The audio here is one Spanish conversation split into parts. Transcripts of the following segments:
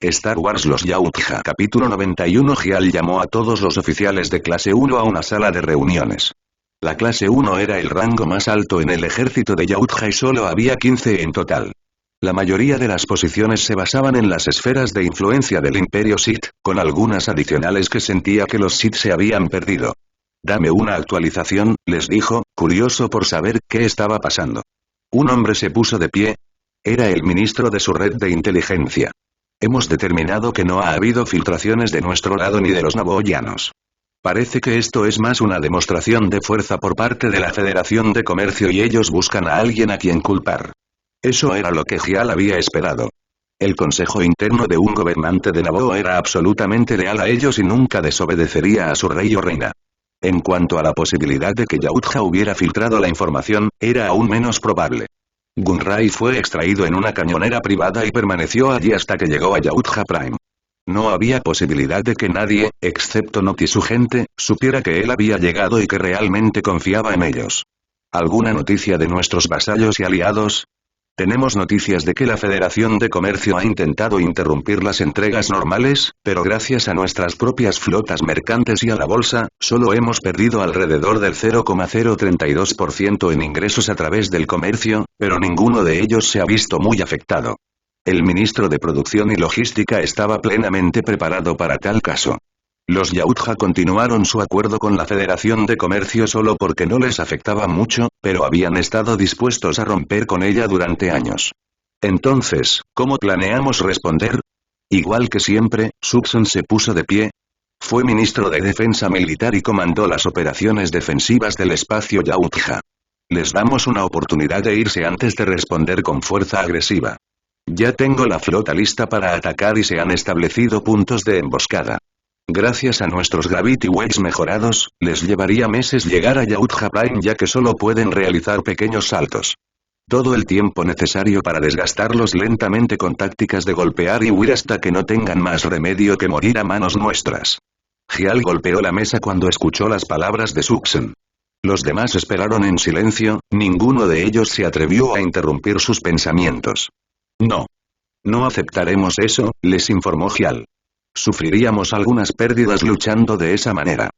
Star Wars Los Yautja. Capítulo 91. Gial llamó a todos los oficiales de clase 1 a una sala de reuniones. La clase 1 era el rango más alto en el ejército de Yautja y solo había 15 en total. La mayoría de las posiciones se basaban en las esferas de influencia del Imperio Sith, con algunas adicionales que sentía que los Sith se habían perdido. Dame una actualización, les dijo, curioso por saber qué estaba pasando. Un hombre se puso de pie. Era el ministro de su red de inteligencia. Hemos determinado que no ha habido filtraciones de nuestro lado ni de los nabooianos. Parece que esto es más una demostración de fuerza por parte de la Federación de Comercio y ellos buscan a alguien a quien culpar. Eso era lo que Gial había esperado. El consejo interno de un gobernante de Naboo era absolutamente leal a ellos y nunca desobedecería a su rey o reina. En cuanto a la posibilidad de que Yautja hubiera filtrado la información, era aún menos probable. Gunray fue extraído en una cañonera privada y permaneció allí hasta que llegó a Yautja Prime. No había posibilidad de que nadie, excepto Not y su gente, supiera que él había llegado y que realmente confiaba en ellos. ¿Alguna noticia de nuestros vasallos y aliados? Tenemos noticias de que la Federación de Comercio ha intentado interrumpir las entregas normales, pero gracias a nuestras propias flotas mercantes y a la bolsa, solo hemos perdido alrededor del 0,032% en ingresos a través del comercio, pero ninguno de ellos se ha visto muy afectado. El ministro de Producción y Logística estaba plenamente preparado para tal caso. Los Yautja continuaron su acuerdo con la Federación de Comercio solo porque no les afectaba mucho, pero habían estado dispuestos a romper con ella durante años. Entonces, ¿cómo planeamos responder? Igual que siempre, Subson se puso de pie. Fue ministro de Defensa Militar y comandó las operaciones defensivas del espacio Yautja. Les damos una oportunidad de irse antes de responder con fuerza agresiva. Ya tengo la flota lista para atacar y se han establecido puntos de emboscada. Gracias a nuestros Gravity Wells mejorados, les llevaría meses llegar a Yautja Prime ya que solo pueden realizar pequeños saltos. Todo el tiempo necesario para desgastarlos lentamente con tácticas de golpear y huir hasta que no tengan más remedio que morir a manos nuestras. Gial golpeó la mesa cuando escuchó las palabras de Subson. Los demás esperaron en silencio, ninguno de ellos se atrevió a interrumpir sus pensamientos. No. No aceptaremos eso, les informó Gial. Sufriríamos algunas pérdidas luchando de esa manera.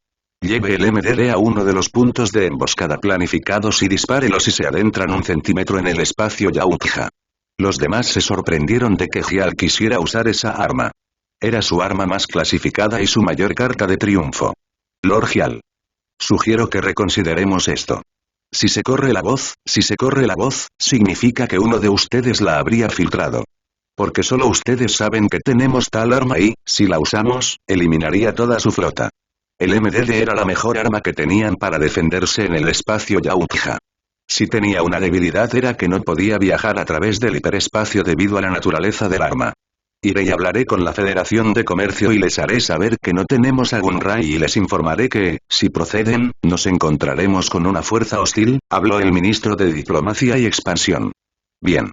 Lleve el MDD a uno de los puntos de emboscada planificados y dispárelo si se adentran 1 centímetro en el espacio Yautja. Los demás se sorprendieron de que Gial quisiera usar esa arma. Era su arma más clasificada y su mayor carta de triunfo. Lord Gial. Sugiero que reconsideremos esto. Si se corre la voz, significa que uno de ustedes la habría filtrado. Porque solo ustedes saben que tenemos tal arma y, si la usamos, eliminaría toda su flota. El MDD era la mejor arma que tenían para defenderse en el espacio Yautja. Si tenía una debilidad era que no podía viajar a través del hiperespacio debido a la naturaleza del arma. Iré y hablaré con la Federación de Comercio y les haré saber que no tenemos a Gunray y les informaré que, si proceden, nos encontraremos con una fuerza hostil, habló el ministro de Diplomacia y Expansión. Bien.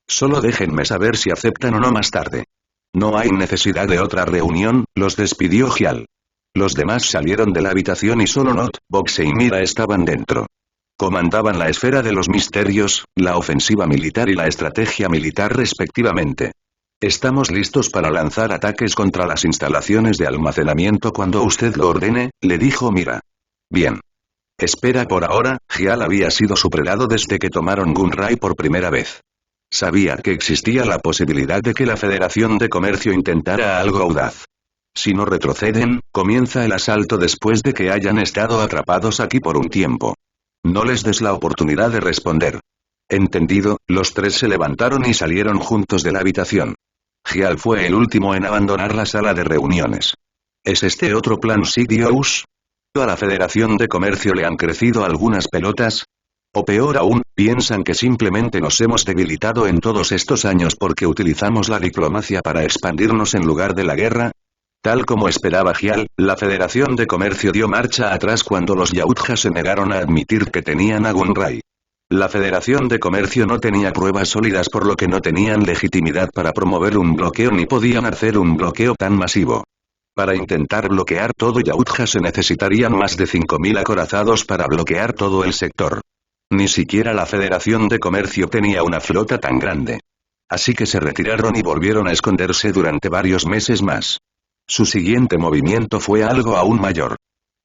Solo déjenme saber si aceptan o no más tarde. No hay necesidad de otra reunión, los despidió Gial. Los demás salieron de la habitación y solo Not, Boxe y Mira estaban dentro. Comandaban la esfera de los misterios, la ofensiva militar y la estrategia militar respectivamente. Estamos listos para lanzar ataques contra las instalaciones de almacenamiento cuando usted lo ordene, le dijo Mira. Bien. Espera por ahora, Gial había sido suprelado desde que tomaron Gunray por primera vez. Sabía que existía la posibilidad de que la Federación de Comercio intentara algo audaz. Si no retroceden, comienza el asalto después de que hayan estado atrapados aquí por un tiempo. No les des la oportunidad de responder. Entendido, los tres se levantaron y salieron juntos de la habitación. Gial fue el último en abandonar la sala de reuniones. ¿Es este otro plan Sidious? ¿A la Federación de Comercio le han crecido algunas pelotas? O peor aún, piensan que simplemente nos hemos debilitado en todos estos años porque utilizamos la diplomacia para expandirnos en lugar de la guerra. Tal como esperaba Gial, la Federación de Comercio dio marcha atrás cuando los Yautja se negaron a admitir que tenían a Gunray. La Federación de Comercio no tenía pruebas sólidas por lo que no tenían legitimidad para promover un bloqueo ni podían hacer un bloqueo tan masivo. Para intentar bloquear todo Yautja se necesitarían más de 5.000 acorazados para bloquear todo el sector. Ni siquiera la Federación de Comercio tenía una flota tan grande. Así que se retiraron y volvieron a esconderse durante varios meses más. Su siguiente movimiento fue algo aún mayor.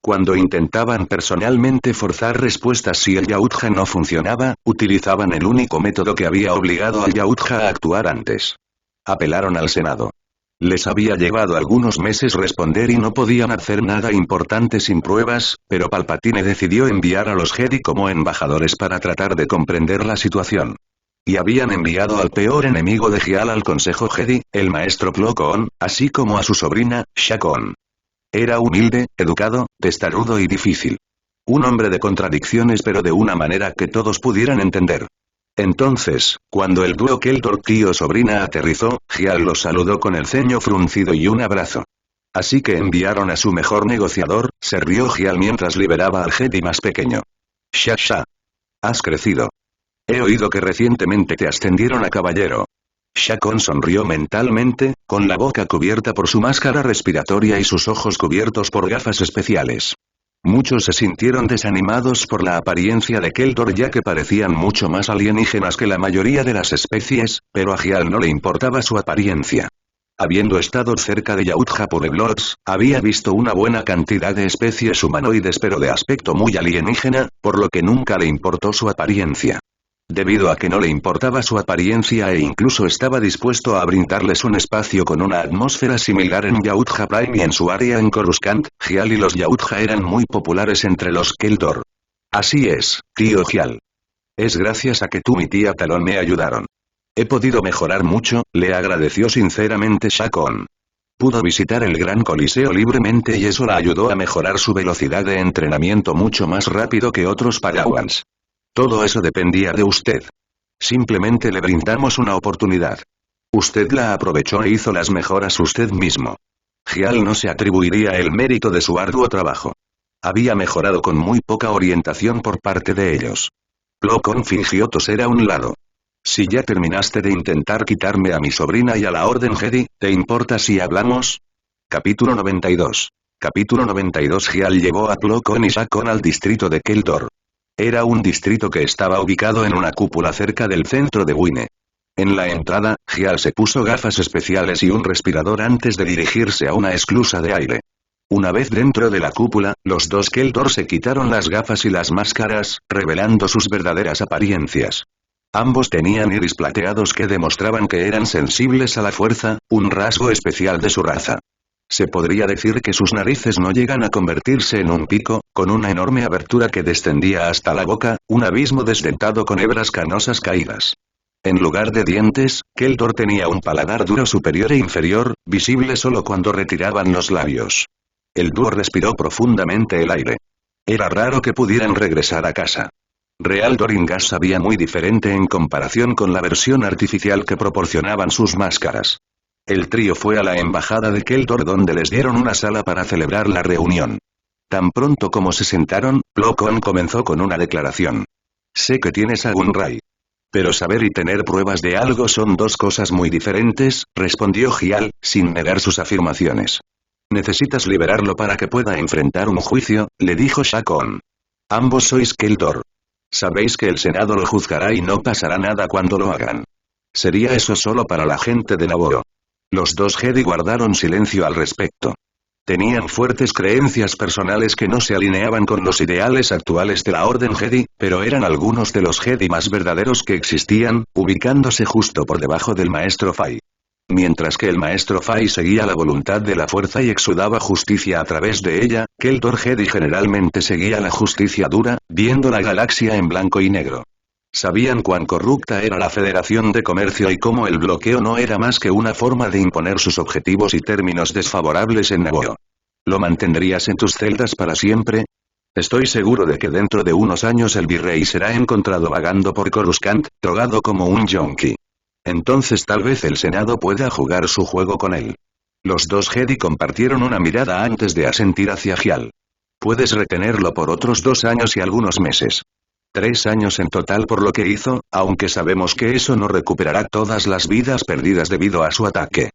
Cuando intentaban personalmente forzar respuestas si el Yautja no funcionaba, utilizaban el único método que había obligado al Yautja a actuar antes. Apelaron al Senado. Les había llevado algunos meses responder y no podían hacer nada importante sin pruebas, pero Palpatine decidió enviar a los Jedi como embajadores para tratar de comprender la situación. Y habían enviado al peor enemigo de Gial al Consejo Jedi, el maestro Plo Koon, así como a su sobrina, Sha-Koon. Era humilde, educado, testarudo y difícil. Un hombre de contradicciones pero de una manera que todos pudieran entender. Entonces, cuando el dúo Keldor tío-sobrina aterrizó, Gial los saludó con el ceño fruncido y un abrazo. Así que enviaron a su mejor negociador, se rió Gial mientras liberaba al Jedi más pequeño. Sha. Has crecido. He oído que recientemente te ascendieron a caballero. Sha-Koon sonrió mentalmente, con la boca cubierta por su máscara respiratoria y sus ojos cubiertos por gafas especiales. Muchos se sintieron desanimados por la apariencia de Keldor ya que parecían mucho más alienígenas que la mayoría de las especies, pero a Gial no le importaba su apariencia. Habiendo estado cerca de Yautja Pueblos, había visto una buena cantidad de especies humanoides pero de aspecto muy alienígena, por lo que nunca le importó su apariencia. Debido a que no le importaba su apariencia e incluso estaba dispuesto a brindarles un espacio con una atmósfera similar en Yautja Prime y en su área en Coruscant, Gial y los Yautja eran muy populares entre los Keldor. Así es, tío Gial. Es gracias a que tú y tía Talon me ayudaron. He podido mejorar mucho, le agradeció sinceramente Sha-Koon. Pudo visitar el Gran Coliseo libremente y eso la ayudó a mejorar su velocidad de entrenamiento mucho más rápido que otros Padawans. Todo eso dependía de usted. Simplemente le brindamos una oportunidad. Usted la aprovechó e hizo las mejoras usted mismo. Gial no se atribuiría el mérito de su arduo trabajo. Había mejorado con muy poca orientación por parte de ellos. Plo Koon fingió toser a un lado. Si ya terminaste de intentar quitarme a mi sobrina y a la Orden Jedi, ¿te importa si hablamos? Capítulo 92. Capítulo 92. Gial llevó a Plo Koon y Sha-Koon al distrito de Keldor. Era un distrito que estaba ubicado en una cúpula cerca del centro de Wine. En la entrada, Gial se puso gafas especiales y un respirador antes de dirigirse a una esclusa de aire. Una vez dentro de la cúpula, los dos Keldor se quitaron las gafas y las máscaras, revelando sus verdaderas apariencias. Ambos tenían iris plateados que demostraban que eran sensibles a la fuerza, un rasgo especial de su raza. Se podría decir que sus narices no llegan a convertirse en un pico, con una enorme abertura que descendía hasta la boca, un abismo desdentado con hebras canosas caídas. En lugar de dientes, Keldor tenía un paladar duro superior e inferior, visible solo cuando retiraban los labios. El dúo respiró profundamente el aire. Era raro que pudieran regresar a casa. Real Doringas sabía muy diferente en comparación con la versión artificial que proporcionaban sus máscaras. El trío fue a la embajada de Keldor donde les dieron una sala para celebrar la reunión. Tan pronto como se sentaron, Plo Koon comenzó con una declaración. Sé que tienes a Gunray. Pero saber y tener pruebas de algo son dos cosas muy diferentes, respondió Gial, sin negar sus afirmaciones. Necesitas liberarlo para que pueda enfrentar un juicio, le dijo Sha-Koon. Ambos sois Keldor. Sabéis que el Senado lo juzgará y no pasará nada cuando lo hagan. Sería eso solo para la gente de Naboo. Los dos Jedi guardaron silencio al respecto. Tenían fuertes creencias personales que no se alineaban con los ideales actuales de la Orden Jedi, pero eran algunos de los Jedi más verdaderos que existían, ubicándose justo por debajo del Maestro Fai. Mientras que el Maestro Fai seguía la voluntad de la fuerza y exudaba justicia a través de ella, Keldor Jedi generalmente seguía la justicia dura, viendo la galaxia en blanco y negro. Sabían cuán corrupta era la Federación de Comercio y cómo el bloqueo no era más que una forma de imponer sus objetivos y términos desfavorables en Naboo. ¿Lo mantendrías en tus celdas para siempre? Estoy seguro de que dentro de unos años el virrey será encontrado vagando por Coruscant, drogado como un yonki. Entonces tal vez el Senado pueda jugar su juego con él. Los dos Jedi compartieron una mirada antes de asentir hacia Gial. Puedes retenerlo por otros 2 años y algunos meses. 3 años en total por lo que hizo, aunque sabemos que eso no recuperará todas las vidas perdidas debido a su ataque.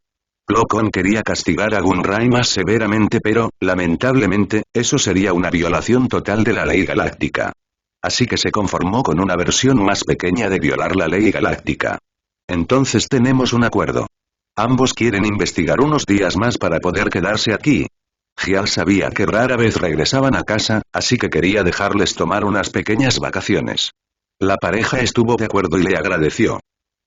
Plo Koon quería castigar a Gunray más severamente pero, lamentablemente, eso sería una violación total de la ley galáctica. Así que se conformó con una versión más pequeña de violar la ley galáctica. Entonces tenemos un acuerdo. Ambos quieren investigar unos días más para poder quedarse aquí. Gial sabía que rara vez regresaban a casa, así que quería dejarles tomar unas pequeñas vacaciones. La pareja estuvo de acuerdo y le agradeció.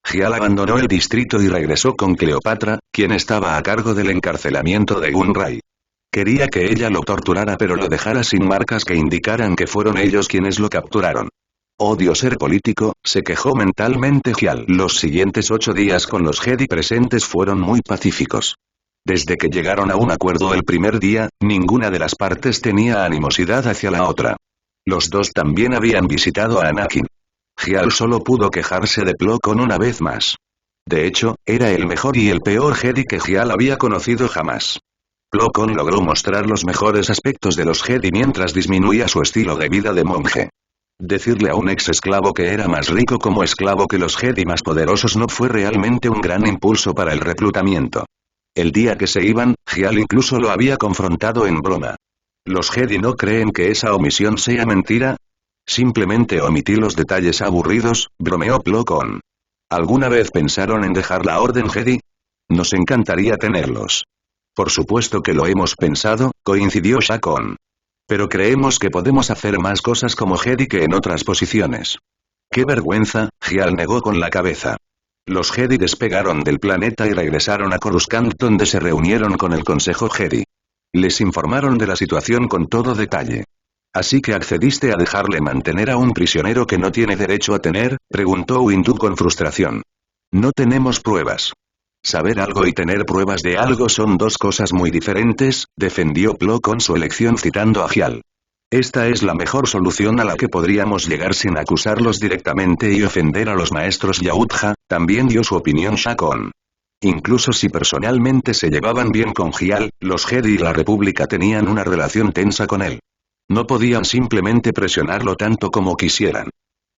Gial abandonó el distrito y regresó con Cleopatra, quien estaba a cargo del encarcelamiento de Gunray. Quería que ella lo torturara pero lo dejara sin marcas que indicaran que fueron ellos quienes lo capturaron. Odio ser político, se quejó mentalmente Gial. Los siguientes 8 días con los Jedi presentes fueron muy pacíficos. Desde que llegaron a un acuerdo el primer día, ninguna de las partes tenía animosidad hacia la otra. Los dos también habían visitado a Anakin. Gial solo pudo quejarse de Plo Koon una vez más. De hecho, era el mejor y el peor Jedi que Gial había conocido jamás. Plo Koon logró mostrar los mejores aspectos de los Jedi mientras disminuía su estilo de vida de monje. Decirle a un ex esclavo que era más rico como esclavo que los Jedi más poderosos no fue realmente un gran impulso para el reclutamiento. El día que se iban, Gial incluso lo había confrontado en broma. ¿Los Jedi no creen que esa omisión sea mentira? Simplemente omití los detalles aburridos, bromeó Plo Koon. ¿Alguna vez pensaron en dejar la Orden Jedi? Nos encantaría tenerlos. Por supuesto que lo hemos pensado, coincidió Shakon. Pero creemos que podemos hacer más cosas como Jedi que en otras posiciones. ¡Qué vergüenza!, Gial negó con la cabeza. Los Jedi despegaron del planeta y regresaron a Coruscant donde se reunieron con el Consejo Jedi. Les informaron de la situación con todo detalle. ¿Así que accediste a dejarle mantener a un prisionero que no tiene derecho a tener?, preguntó Windu con frustración. No tenemos pruebas. Saber algo y tener pruebas de algo son dos cosas muy diferentes, defendió Plo Koon su elección citando a Gial. Esta es la mejor solución a la que podríamos llegar sin acusarlos directamente y ofender a los maestros Yautja, también dio su opinión Shakon. Incluso si personalmente se llevaban bien con Gial, los Jedi y la República tenían una relación tensa con él. No podían simplemente presionarlo tanto como quisieran.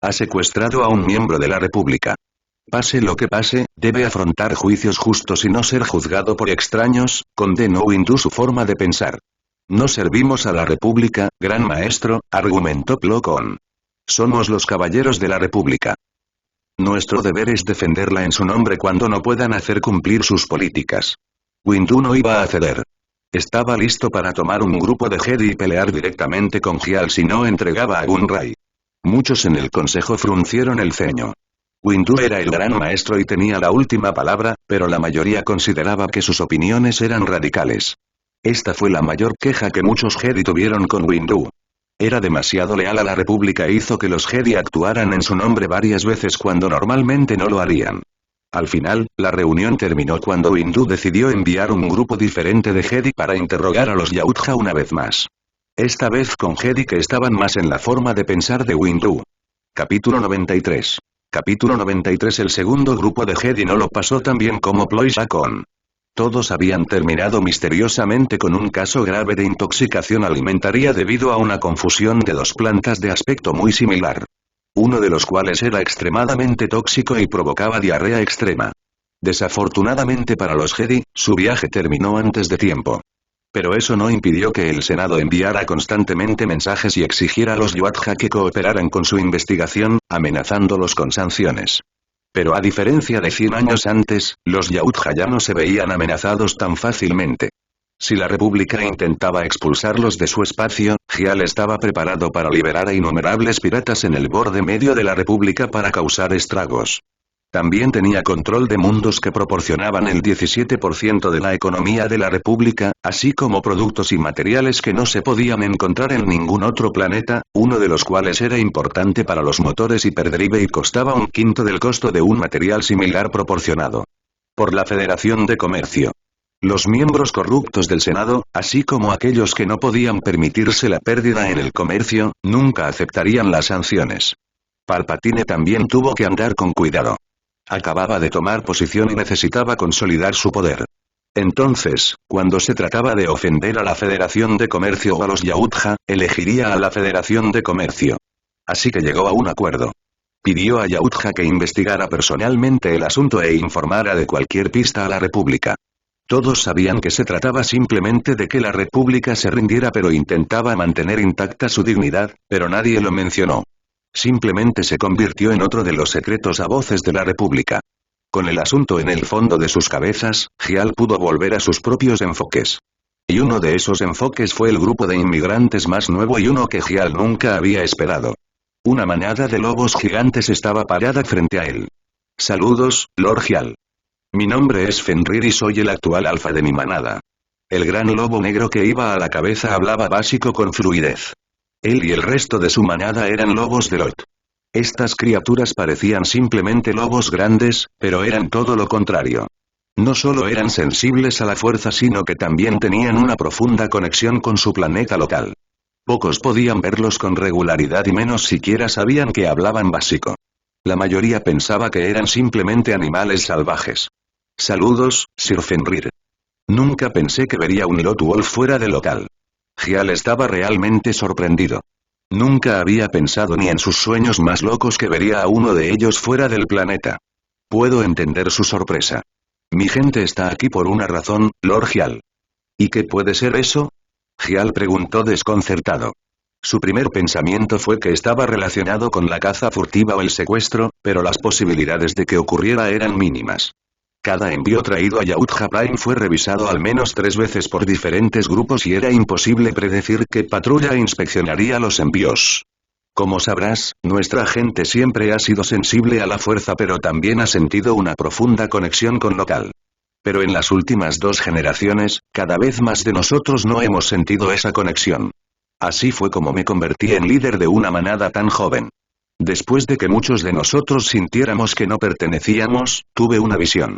Ha secuestrado a un miembro de la República. Pase lo que pase, debe afrontar juicios justos y no ser juzgado por extraños, condenó Windu su forma de pensar. No servimos a la República, Gran Maestro, argumentó Plo Koon. Somos los caballeros de la República. Nuestro deber es defenderla en su nombre cuando no puedan hacer cumplir sus políticas. Windu no iba a ceder. Estaba listo para tomar un grupo de Jedi y pelear directamente con Gial si no entregaba a Gunray. Muchos en el consejo fruncieron el ceño. Windu era el gran maestro y tenía la última palabra, pero la mayoría consideraba que sus opiniones eran radicales. Esta fue la mayor queja que muchos Jedi tuvieron con Windu. Era demasiado leal a la República e hizo que los Jedi actuaran en su nombre varias veces cuando normalmente no lo harían. Al final, la reunión terminó cuando Windu decidió enviar un grupo diferente de Jedi para interrogar a los Yautja una vez más. Esta vez con Jedi que estaban más en la forma de pensar de Windu. Capítulo 93. Capítulo 93. El segundo grupo de Jedi no lo pasó tan bien como Plo y Shakon. Todos habían terminado misteriosamente con un caso grave de intoxicación alimentaria debido a una confusión de dos plantas de aspecto muy similar. Uno de los cuales era extremadamente tóxico y provocaba diarrea extrema. Desafortunadamente para los Jedi, su viaje terminó antes de tiempo. Pero eso no impidió que el Senado enviara constantemente mensajes y exigiera a los Yautja que cooperaran con su investigación, amenazándolos con sanciones. Pero a diferencia de 100 años antes, los Yautja ya no se veían amenazados tan fácilmente. Si la República intentaba expulsarlos de su espacio, Gial estaba preparado para liberar a innumerables piratas en el borde medio de la República para causar estragos. También tenía control de mundos que proporcionaban el 17% de la economía de la República, así como productos y materiales que no se podían encontrar en ningún otro planeta, uno de los cuales era importante para los motores hiperdrive y costaba un quinto del costo de un material similar proporcionado por la Federación de Comercio. Los miembros corruptos del Senado, así como aquellos que no podían permitirse la pérdida en el comercio, nunca aceptarían las sanciones. Palpatine también tuvo que andar con cuidado. Acababa de tomar posición y necesitaba consolidar su poder. Entonces, cuando se trataba de ofender a la Federación de Comercio o a los Yautja, elegiría a la Federación de Comercio. Así que llegó a un acuerdo. Pidió a Yautja que investigara personalmente el asunto e informara de cualquier pista a la República. Todos sabían que se trataba simplemente de que la República se rindiera pero intentaba mantener intacta su dignidad, pero nadie lo mencionó. Simplemente se convirtió en otro de los secretos a voces de la República. Con el asunto en el fondo de sus cabezas, Gial pudo volver a sus propios enfoques. Y uno de esos enfoques fue el grupo de inmigrantes más nuevo y uno que Gial nunca había esperado. Una manada de lobos gigantes estaba parada frente a él. Saludos, Lord Gial. Mi nombre es Fenrir y soy el actual alfa de mi manada. El gran lobo negro que iba a la cabeza hablaba básico con fluidez. Él y el resto de su manada eran lobos de Lot. Estas criaturas parecían simplemente lobos grandes, pero eran todo lo contrario. No solo eran sensibles a la fuerza sino que también tenían una profunda conexión con su planeta local. Pocos podían verlos con regularidad y menos siquiera sabían que hablaban básico. La mayoría pensaba que eran simplemente animales salvajes. Saludos, Sir Fenrir. Nunca pensé que vería un Lot Wolf fuera de local. Gial estaba realmente sorprendido. Nunca había pensado ni en sus sueños más locos que vería a uno de ellos fuera del planeta. Puedo entender su sorpresa. Mi gente está aquí por una razón, Lord Gial. ¿Y qué puede ser eso? Gial preguntó desconcertado. Su primer pensamiento fue que estaba relacionado con la caza furtiva o el secuestro, pero las posibilidades de que ocurriera eran mínimas. Cada envío traído a Yautja Prime fue revisado al menos 3 veces por diferentes grupos y era imposible predecir qué patrulla inspeccionaría los envíos. Como sabrás, nuestra gente siempre ha sido sensible a la fuerza pero también ha sentido una profunda conexión con local. Pero en las últimas 2 generaciones, cada vez más de nosotros no hemos sentido esa conexión. Así fue como me convertí en líder de una manada tan joven. Después de que muchos de nosotros sintiéramos que no pertenecíamos, tuve una visión.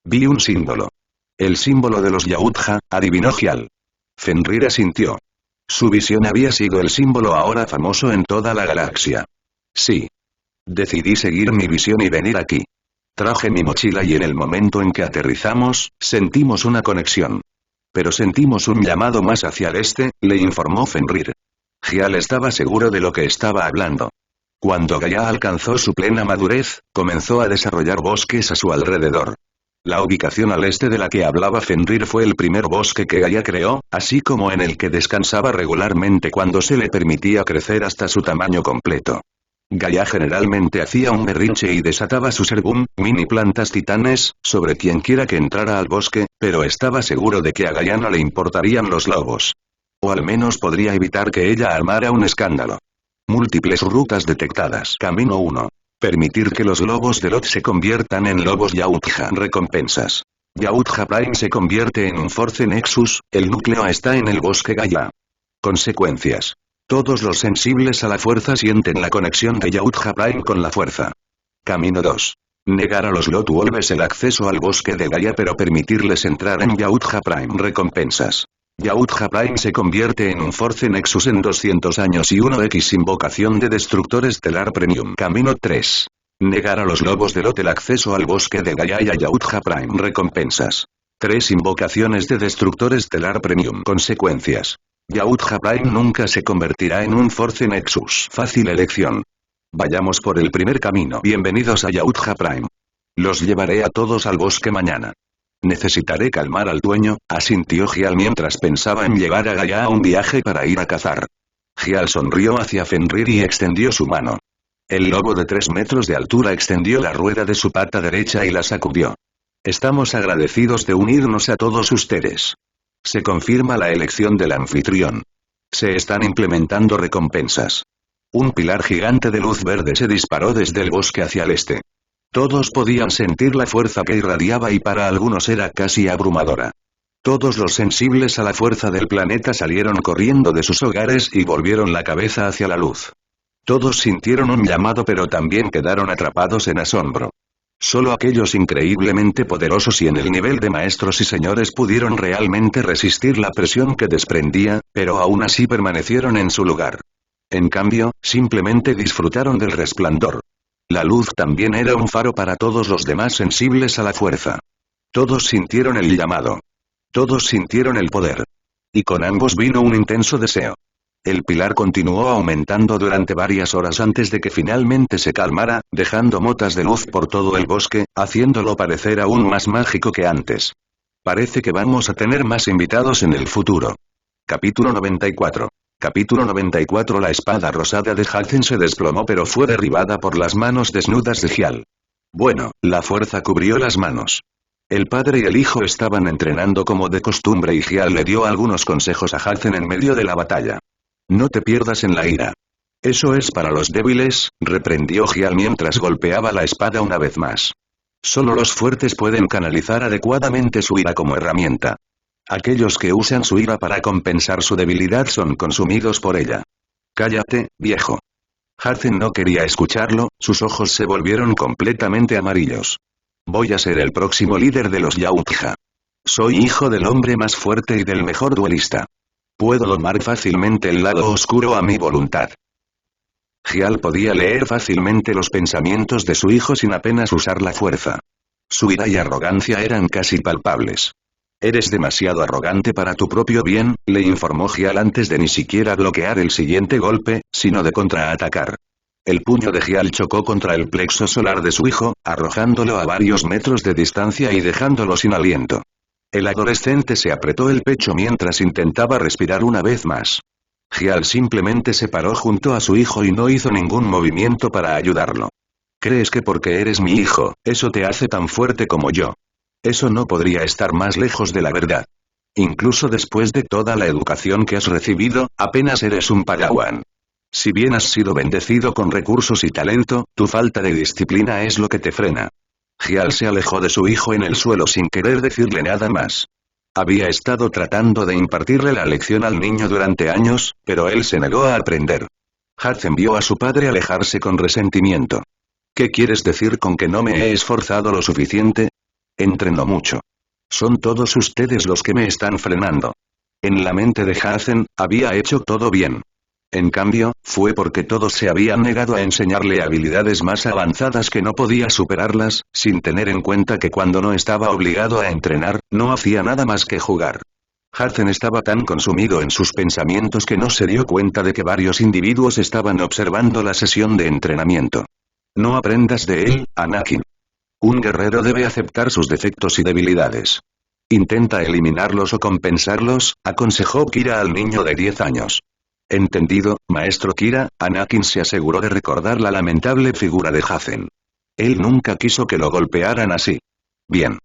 Vi un símbolo. El símbolo de los Yautja, adivinó Gial. Fenrir asintió. Su visión había sido el símbolo ahora famoso en toda la galaxia. Sí. Decidí seguir mi visión y venir aquí. Traje mi mochila y en el momento en que aterrizamos, sentimos una conexión. Pero sentimos un llamado más hacia el este, le informó Fenrir. Gial estaba seguro de lo que estaba hablando. Cuando Gaia alcanzó su plena madurez, comenzó a desarrollar bosques a su alrededor. La ubicación al este de la que hablaba Fenrir fue el primer bosque que Gaia creó, así como en el que descansaba regularmente cuando se le permitía crecer hasta su tamaño completo. Gaia generalmente hacía un berrinche y desataba sus herbum, mini plantas titanes, sobre quienquiera que entrara al bosque, pero estaba seguro de que a Gaia no le importarían los lobos. O al menos podría evitar que ella armara un escándalo. Múltiples rutas detectadas. Camino 1. Permitir que los lobos de Lot se conviertan en lobos Yautja. Recompensas. Yautja Prime se convierte en un Force Nexus, el núcleo está en el bosque Gaia. Consecuencias. Todos los sensibles a la fuerza sienten la conexión de Yautja Prime con la fuerza. Camino 2. Negar a los Lot Wolves el acceso al bosque de Gaia pero permitirles entrar en Yautja Prime. Recompensas. Yautja Prime se convierte en un Force Nexus en 200 años y 1x invocación de Destructor Estelar Premium. Camino 3. Negar a los lobos de Lot el acceso al bosque de Gaia y a Yautja Prime. Recompensas. 3 invocaciones de Destructor Estelar Premium. Consecuencias. Yautja Prime nunca se convertirá en un Force Nexus. Fácil elección. Vayamos por el primer camino. Bienvenidos a Yautja Prime. Los llevaré a todos al bosque mañana. Necesitaré calmar al dueño, asintió Gial mientras pensaba en llevar a Gaia a un viaje para ir a cazar. Gial sonrió hacia Fenrir y extendió su mano. El lobo de 3 metros de altura extendió la rueda de su pata derecha y la sacudió. Estamos agradecidos de unirnos a todos ustedes. Se confirma la elección del anfitrión. Se están implementando recompensas. Un pilar gigante de luz verde se disparó desde el bosque hacia el este. Todos podían sentir la fuerza que irradiaba y para algunos era casi abrumadora. Todos los sensibles a la fuerza del planeta salieron corriendo de sus hogares y volvieron la cabeza hacia la luz. Todos sintieron un llamado pero también quedaron atrapados en asombro. Solo aquellos increíblemente poderosos y en el nivel de maestros y señores pudieron realmente resistir la presión que desprendía, pero aún así permanecieron en su lugar. En cambio, simplemente disfrutaron del resplandor. La luz también era un faro para todos los demás sensibles a la fuerza. Todos sintieron el llamado. Todos sintieron el poder. Y con ambos vino un intenso deseo. El pilar continuó aumentando durante varias horas antes de que finalmente se calmara, dejando motas de luz por todo el bosque, haciéndolo parecer aún más mágico que antes. Parece que vamos a tener más invitados en el futuro. Capítulo 94. Capítulo 94. La espada rosada de Halten se desplomó pero fue derribada por las manos desnudas de Gial. Bueno, la fuerza cubrió las manos. El padre y el hijo estaban entrenando como de costumbre y Gial le dio algunos consejos a Hansen en medio de la batalla. No te pierdas en la ira. Eso es para los débiles, reprendió Gial mientras golpeaba la espada una vez más. Solo los fuertes pueden canalizar adecuadamente su ira como herramienta. Aquellos que usan su ira para compensar su debilidad son consumidos por ella. Cállate, viejo. Hansen no quería escucharlo, sus ojos se volvieron completamente amarillos. Voy a ser el próximo líder de los Yautja. Soy hijo del hombre más fuerte y del mejor duelista. Puedo domar fácilmente el lado oscuro a mi voluntad. Gial podía leer fácilmente los pensamientos de su hijo sin apenas usar la fuerza. Su ira y arrogancia eran casi palpables. Eres demasiado arrogante para tu propio bien, le informó Gial antes de ni siquiera bloquear el siguiente golpe, sino de contraatacar. El puño de Gial chocó contra el plexo solar de su hijo, arrojándolo a varios metros de distancia y dejándolo sin aliento. El adolescente se apretó el pecho mientras intentaba respirar una vez más. Gial simplemente se paró junto a su hijo y no hizo ningún movimiento para ayudarlo. ¿Crees que porque eres mi hijo, eso te hace tan fuerte como yo? Eso no podría estar más lejos de la verdad. Incluso después de toda la educación que has recibido, apenas eres un padawan. Si bien has sido bendecido con recursos y talento, tu falta de disciplina es lo que te frena. Gial se alejó de su hijo en el suelo sin querer decirle nada más. Había estado tratando de impartirle la lección al niño durante años, pero él se negó a aprender. Hansen vio a su padre alejarse con resentimiento. ¿Qué quieres decir con que no me he esforzado lo suficiente? Entrenó mucho. Son todos ustedes los que me están frenando. En la mente de Hansen, había hecho todo bien. En cambio, fue porque todos se habían negado a enseñarle habilidades más avanzadas que no podía superarlas, sin tener en cuenta que cuando no estaba obligado a entrenar, no hacía nada más que jugar. Hansen estaba tan consumido en sus pensamientos que no se dio cuenta de que varios individuos estaban observando la sesión de entrenamiento. No aprendas de él, Anakin. Un guerrero debe aceptar sus defectos y debilidades. Intenta eliminarlos o compensarlos, aconsejó Kira al niño de 10 años. Entendido, maestro Kira, Anakin se aseguró de recordar la lamentable figura de Hansen. Él nunca quiso que lo golpearan así. Bien.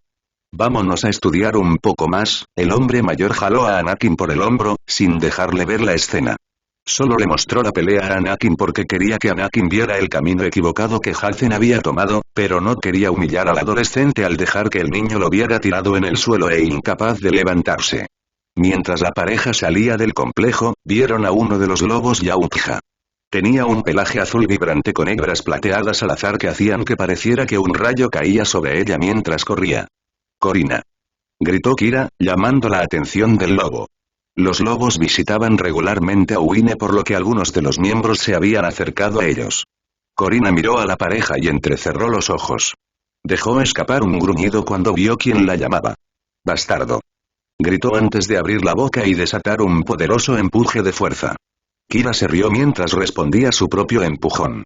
Vámonos a estudiar un poco más, el hombre mayor jaló a Anakin por el hombro, sin dejarle ver la escena. Solo le mostró la pelea a Anakin porque quería que Anakin viera el camino equivocado que Hansen había tomado, pero no quería humillar al adolescente al dejar que el niño lo viera tirado en el suelo e incapaz de levantarse. Mientras la pareja salía del complejo, vieron a uno de los lobos Yautja. Tenía un pelaje azul vibrante con hebras plateadas al azar que hacían que pareciera que un rayo caía sobre ella mientras corría. «Corina», gritó Kira, llamando la atención del lobo. Los lobos visitaban regularmente a Uine por lo que algunos de los miembros se habían acercado a ellos. Corina miró a la pareja y entrecerró los ojos. Dejó escapar un gruñido cuando vio quién la llamaba. «Bastardo», gritó antes de abrir la boca y desatar un poderoso empuje de fuerza. Kira se rió mientras respondía su propio empujón.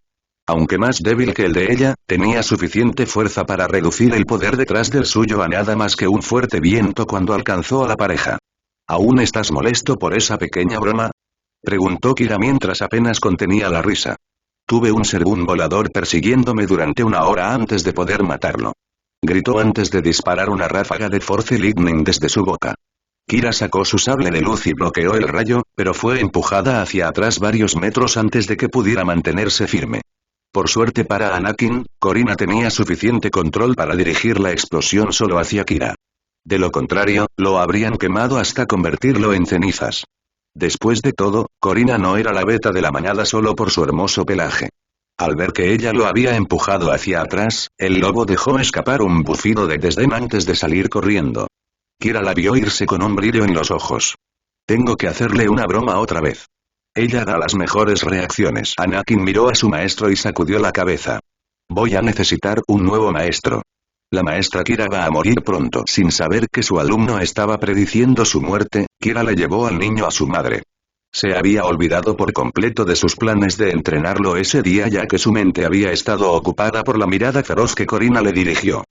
Aunque más débil que el de ella, tenía suficiente fuerza para reducir el poder detrás del suyo a nada más que un fuerte viento cuando alcanzó a la pareja. ¿Aún estás molesto por esa pequeña broma?, preguntó Kira mientras apenas contenía la risa. Tuve un sergún volador persiguiéndome durante una hora antes de poder matarlo. Gritó antes de disparar una ráfaga de Force Lightning desde su boca. Kira sacó su sable de luz y bloqueó el rayo, pero fue empujada hacia atrás varios metros antes de que pudiera mantenerse firme. Por suerte para Anakin, Corina tenía suficiente control para dirigir la explosión solo hacia Kira. De lo contrario, lo habrían quemado hasta convertirlo en cenizas. Después de todo, Corina no era la beta de la manada solo por su hermoso pelaje. Al ver que ella lo había empujado hacia atrás, el lobo dejó escapar un bufido de desdén antes de salir corriendo. Kira la vio irse con un brillo en los ojos. Tengo que hacerle una broma otra vez. Ella da las mejores reacciones. Anakin miró a su maestro y sacudió la cabeza. Voy a necesitar un nuevo maestro. La maestra Kira va a morir pronto. Sin saber que su alumno estaba prediciendo su muerte, Kira le llevó al niño a su madre. Se había olvidado por completo de sus planes de entrenarlo ese día ya que su mente había estado ocupada por la mirada feroz que Corina le dirigió.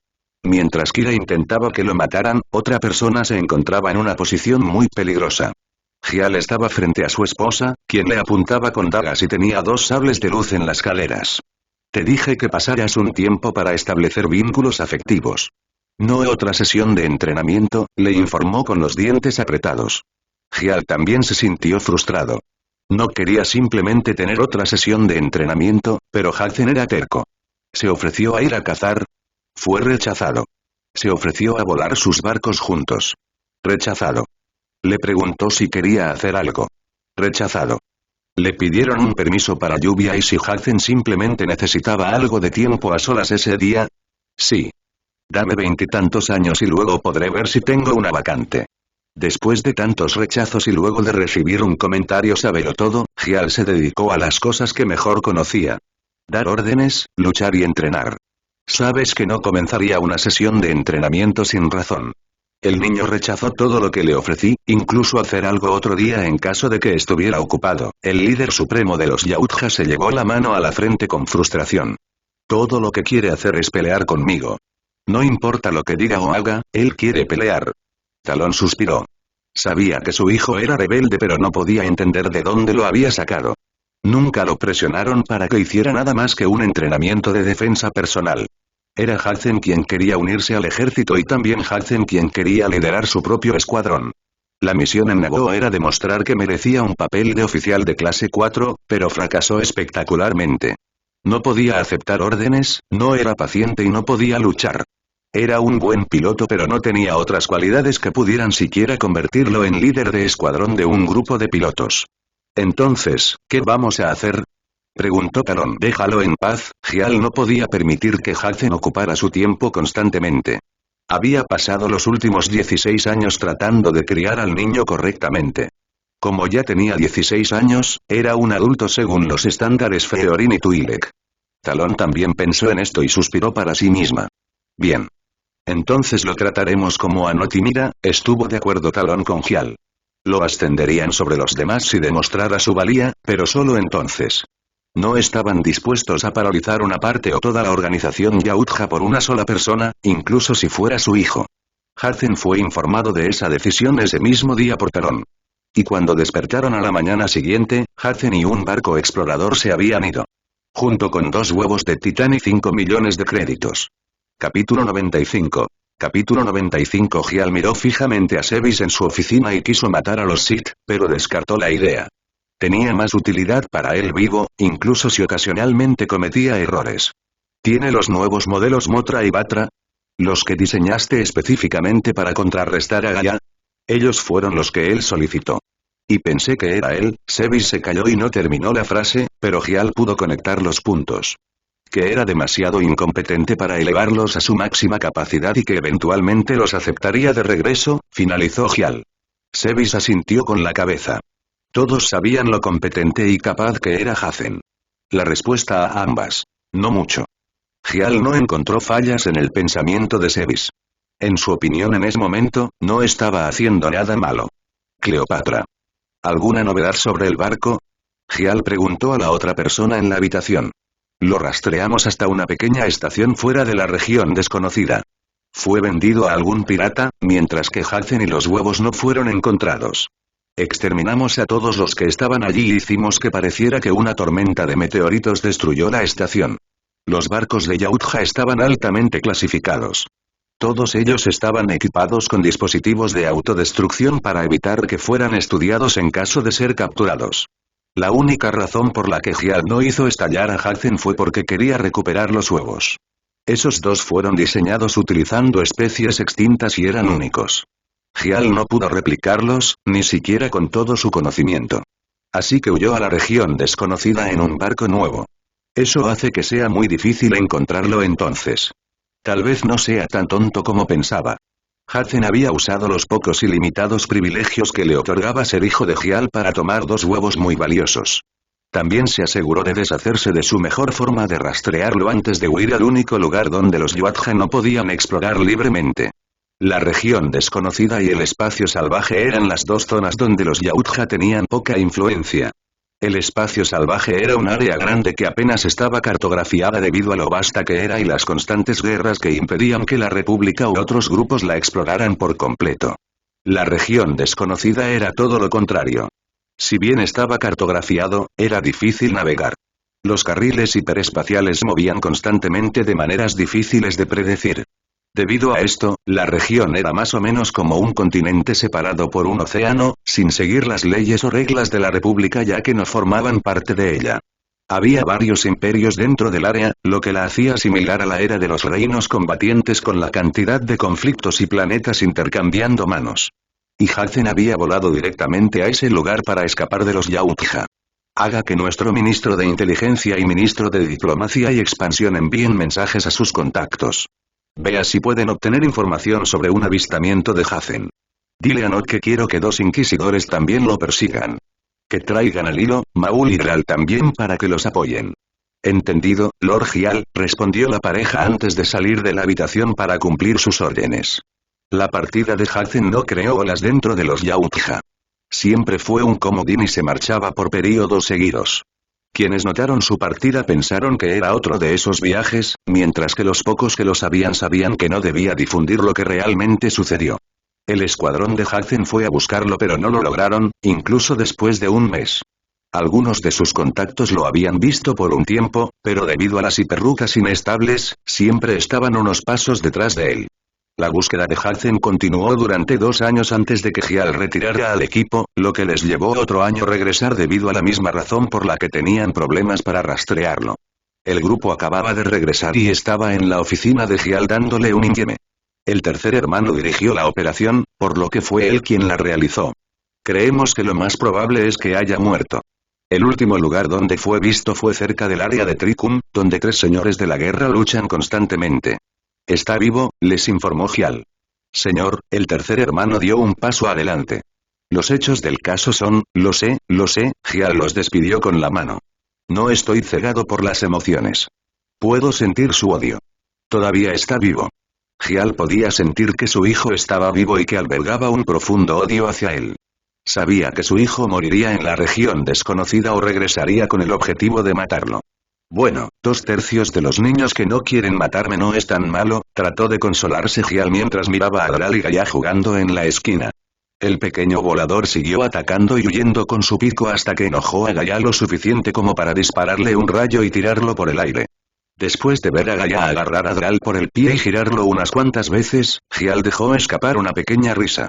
Mientras Kira intentaba que lo mataran, otra persona se encontraba en una posición muy peligrosa. Gial estaba frente a su esposa, quien le apuntaba con dagas y tenía dos sables de luz en las caderas. Te dije que pasaras un tiempo para establecer vínculos afectivos. No otra sesión de entrenamiento, le informó con los dientes apretados. Hyal también se sintió frustrado. No quería simplemente tener otra sesión de entrenamiento, pero Hansen era terco. ¿Se ofreció a ir a cazar? Fue rechazado. Se ofreció a volar sus barcos juntos. Rechazado. Le preguntó si quería hacer algo. Rechazado. Le pidieron un permiso para lluvia y si Hansen simplemente necesitaba algo de tiempo a solas ese día. Sí. Dame 20 y tantos años y luego podré ver si tengo una vacante. Después de tantos rechazos y luego de recibir un comentario sabelotodo, Hyal se dedicó a las cosas que mejor conocía. Dar órdenes, luchar y entrenar. Sabes que no comenzaría una sesión de entrenamiento sin razón. El niño rechazó todo lo que le ofrecí, incluso hacer algo otro día en caso de que estuviera ocupado. El líder supremo de los Yautja se llevó la mano a la frente con frustración. Todo lo que quiere hacer es pelear conmigo. No importa lo que diga o haga, él quiere pelear. Talón suspiró. Sabía que su hijo era rebelde pero no podía entender de dónde lo había sacado. Nunca lo presionaron para que hiciera nada más que un entrenamiento de defensa personal. Era Hansen quien quería unirse al ejército y también Hansen quien quería liderar su propio escuadrón. La misión en Nagoa era demostrar que merecía un papel de oficial de clase 4, pero fracasó espectacularmente. No podía aceptar órdenes, no era paciente y no podía luchar. Era un buen piloto pero no tenía otras cualidades que pudieran siquiera convertirlo en líder de escuadrón de un grupo de pilotos. Entonces, ¿qué vamos a hacer? Preguntó Talón. Déjalo en paz, Hyal no podía permitir que Hansen ocupara su tiempo constantemente. Había pasado los últimos 16 años tratando de criar al niño correctamente. Como ya tenía 16 años, era un adulto según los estándares Feorin y Twi'lek. Talón también pensó en esto y suspiró para sí misma. Bien. Entonces lo trataremos como a Notimira, estuvo de acuerdo Talón con Hyal. Lo ascenderían sobre los demás si demostrara su valía, pero solo entonces. No estaban dispuestos a paralizar una parte o toda la organización Yautja por una sola persona, incluso si fuera su hijo. Hansen fue informado de esa decisión ese mismo día por Talón. Y cuando despertaron a la mañana siguiente, Hansen y un barco explorador se habían ido. Junto con 2 huevos de titán y 5 millones de créditos. Capítulo 95. Capítulo 95. Hyal miró fijamente a Sevis en su oficina y quiso matar a los Sith, pero descartó la idea. Tenía más utilidad para él vivo, incluso si ocasionalmente cometía errores. ¿Tiene los nuevos modelos Mothra y Batra? ¿Los que diseñaste específicamente para contrarrestar a Gaia? Ellos fueron los que él solicitó. Y pensé que era él. Sevis se calló y no terminó la frase, pero Hyal pudo conectar los puntos. Que era demasiado incompetente para elevarlos a su máxima capacidad y que eventualmente los aceptaría de regreso, finalizó Hyal. Sevis asintió con la cabeza. Todos sabían lo competente y capaz que era Hansen. La respuesta a ambas. No mucho. Hyal no encontró fallas en el pensamiento de Sevis. En su opinión en ese momento, no estaba haciendo nada malo. Cleopatra. ¿Alguna novedad sobre el barco? Hyal preguntó a la otra persona en la habitación. Lo rastreamos hasta una pequeña estación fuera de la región desconocida. Fue vendido a algún pirata, mientras que Hansen y los huevos no fueron encontrados. Exterminamos a todos los que estaban allí y hicimos que pareciera que una tormenta de meteoritos destruyó la estación. Los barcos de Yautja estaban altamente clasificados. Todos ellos estaban equipados con dispositivos de autodestrucción para evitar que fueran estudiados en caso de ser capturados. La única razón por la que Hyal no hizo estallar a Hansen fue porque quería recuperar los huevos. Esos 2 fueron diseñados utilizando especies extintas y eran únicos. Hyal no pudo replicarlos, ni siquiera con todo su conocimiento. Así que huyó a la región desconocida en un barco nuevo. Eso hace que sea muy difícil encontrarlo entonces. Tal vez no sea tan tonto como pensaba. Hansen había usado los pocos y limitados privilegios que le otorgaba ser hijo de Hyal para tomar 2 huevos muy valiosos. También se aseguró de deshacerse de su mejor forma de rastrearlo antes de huir al único lugar donde los Yautja no podían explorar libremente. La región desconocida y el espacio salvaje eran las 2 zonas donde los Yautja tenían poca influencia. El espacio salvaje era un área grande que apenas estaba cartografiada debido a lo vasta que era y las constantes guerras que impedían que la República u otros grupos la exploraran por completo. La región desconocida era todo lo contrario. Si bien estaba cartografiado, era difícil navegar. Los carriles hiperespaciales movían constantemente de maneras difíciles de predecir. Debido a esto, la región era más o menos como un continente separado por un océano, sin seguir las leyes o reglas de la República ya que no formaban parte de ella. Había varios imperios dentro del área, lo que la hacía similar a la era de los reinos combatientes con la cantidad de conflictos y planetas intercambiando manos. Y Hudson había volado directamente a ese lugar para escapar de los Yautja. Haga que nuestro ministro de Inteligencia y ministro de Diplomacia y Expansión envíen mensajes a sus contactos. Vea si pueden obtener información sobre un avistamiento de Hudson. Dile a Not que quiero que 2 inquisidores también lo persigan. Que traigan a Lilo, Maul y Dral también para que los apoyen. Entendido, Lord Gial, respondió la pareja antes de salir de la habitación para cumplir sus órdenes. La partida de Hudson no creó olas dentro de los Yautja. Siempre fue un comodín y se marchaba por períodos seguidos. Quienes notaron su partida pensaron que era otro de esos viajes, mientras que los pocos que lo sabían que no debía difundir lo que realmente sucedió. El escuadrón de Hudson fue a buscarlo pero no lo lograron, incluso después de un mes. Algunos de sus contactos lo habían visto por un tiempo, pero debido a las hiperrutas inestables, siempre estaban unos pasos detrás de él. La búsqueda de Hudson continuó durante 2 años antes de que Gial retirara al equipo, lo que les llevó otro año regresar debido a la misma razón por la que tenían problemas para rastrearlo. El grupo acababa de regresar y estaba en la oficina de Gial dándole un insieme. El tercer hermano dirigió la operación, por lo que fue él quien la realizó. Creemos que lo más probable es que haya muerto. El último lugar donde fue visto fue cerca del área de Tricum, donde 3 señores de la guerra luchan constantemente. Está vivo, les informó Gial. Señor, el tercer hermano dio un paso adelante. Los hechos del caso son, lo sé, Gial los despidió con la mano. No estoy cegado por las emociones. Puedo sentir su odio. Todavía está vivo. Gial podía sentir que su hijo estaba vivo y que albergaba un profundo odio hacia él. Sabía que su hijo moriría en la región desconocida o regresaría con el objetivo de matarlo. Bueno, 2/3 de los niños que no quieren matarme no es tan malo, trató de consolarse Gial mientras miraba a Dral y Gaia jugando en la esquina. El pequeño volador siguió atacando y huyendo con su pico hasta que enojó a Gaia lo suficiente como para dispararle un rayo y tirarlo por el aire. Después de ver a Gaia agarrar a Dral por el pie y girarlo unas cuantas veces, Gial dejó escapar una pequeña risa.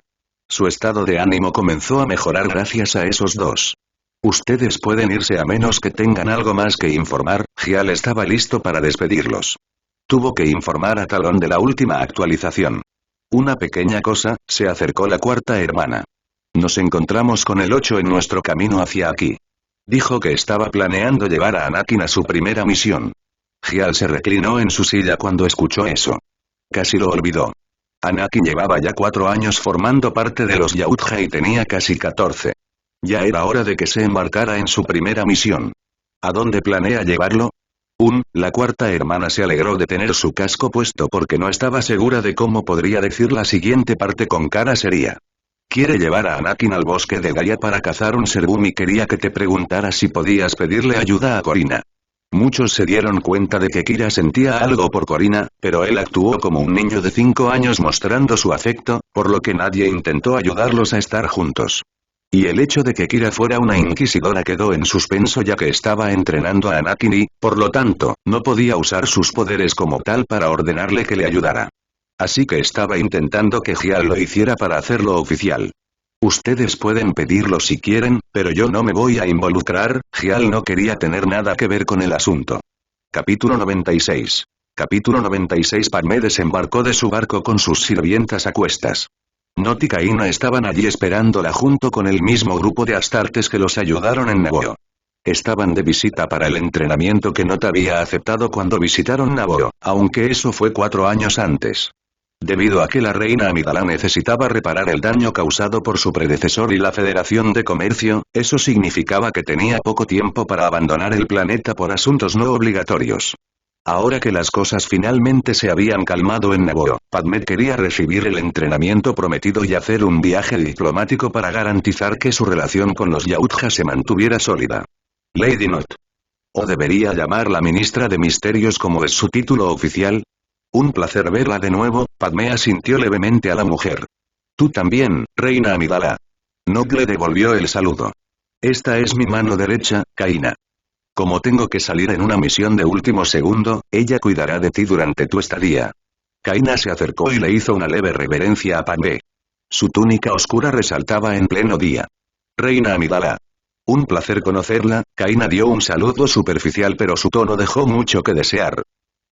Su estado de ánimo comenzó a mejorar gracias a esos dos. Ustedes pueden irse a menos que tengan algo más que informar. Gial estaba listo para despedirlos. Tuvo que informar a Talón de la última actualización. Una pequeña cosa, se acercó la cuarta hermana. Nos encontramos con el 8 en nuestro camino hacia aquí. Dijo que estaba planeando llevar a Anakin a su primera misión. Gial se reclinó en su silla cuando escuchó eso. Casi lo olvidó. Anakin llevaba ya 4 años formando parte de los Yautja y tenía casi 14. Ya era hora de que se embarcara en su primera misión. ¿A dónde planea llevarlo? La cuarta hermana se alegró de tener su casco puesto porque no estaba segura de cómo podría decir la siguiente parte con cara seria. Quiere llevar a Anakin al bosque de Gaia para cazar un Cerbum y quería que te preguntara si podías pedirle ayuda a Corina. Muchos se dieron cuenta de que Kira sentía algo por Corina, pero él actuó como un niño de 5 años mostrando su afecto, por lo que nadie intentó ayudarlos a estar juntos. Y el hecho de que Kira fuera una inquisidora quedó en suspenso ya que estaba entrenando a Anakin y, por lo tanto, no podía usar sus poderes como tal para ordenarle que le ayudara. Así que estaba intentando que Gial lo hiciera para hacerlo oficial. Ustedes pueden pedirlo si quieren, pero yo no me voy a involucrar. Gial no quería tener nada que ver con el asunto. Capítulo 96. Capítulo 96. Padmé desembarcó de su barco con sus sirvientas a cuestas. Not y Kaina estaban allí esperándola junto con el mismo grupo de astartes que los ayudaron en Naboo. Estaban de visita para el entrenamiento que Not había aceptado cuando visitaron Naboo, aunque eso fue 4 años antes. Debido a que la reina Amidala necesitaba reparar el daño causado por su predecesor y la Federación de Comercio, eso significaba que tenía poco tiempo para abandonar el planeta por asuntos no obligatorios. Ahora que las cosas finalmente se habían calmado en Naboo, Padmé quería recibir el entrenamiento prometido y hacer un viaje diplomático para garantizar que su relación con los Yautja se mantuviera sólida. Lady Not. ¿O debería llamarla ministra de Misterios como es su título oficial? Un placer verla de nuevo. Padmé asintió levemente a la mujer. Tú también, reina Amidala. Not le devolvió el saludo. Esta es mi mano derecha, Kaina. Como tengo que salir en una misión de último segundo, ella cuidará de ti durante tu estadía. Kaina se acercó y le hizo una leve reverencia a Padmé. Su túnica oscura resaltaba en pleno día. Reina Amidala. Un placer conocerla. Kaina dio un saludo superficial, pero su tono dejó mucho que desear.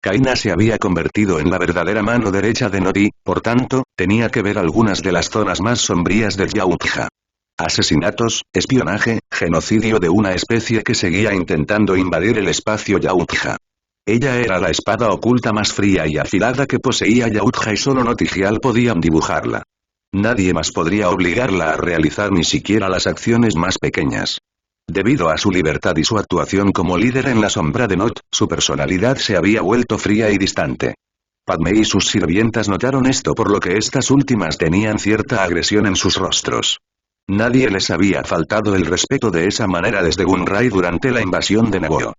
Kaina se había convertido en la verdadera mano derecha de Nodi, por tanto, tenía que ver algunas de las zonas más sombrías del Yautja. Asesinatos, espionaje, genocidio de una especie que seguía intentando invadir el espacio Yautja. Ella era la espada oculta más fría y afilada que poseía Yautja y solo Notigial podían dibujarla. Nadie más podría obligarla a realizar ni siquiera las acciones más pequeñas. Debido a su libertad y su actuación como líder en la sombra de Not, su personalidad se había vuelto fría y distante. Padmé y sus sirvientas notaron esto, por lo que estas últimas tenían cierta agresión en sus rostros. Nadie les había faltado el respeto de esa manera desde Gunray durante la invasión de Naboo.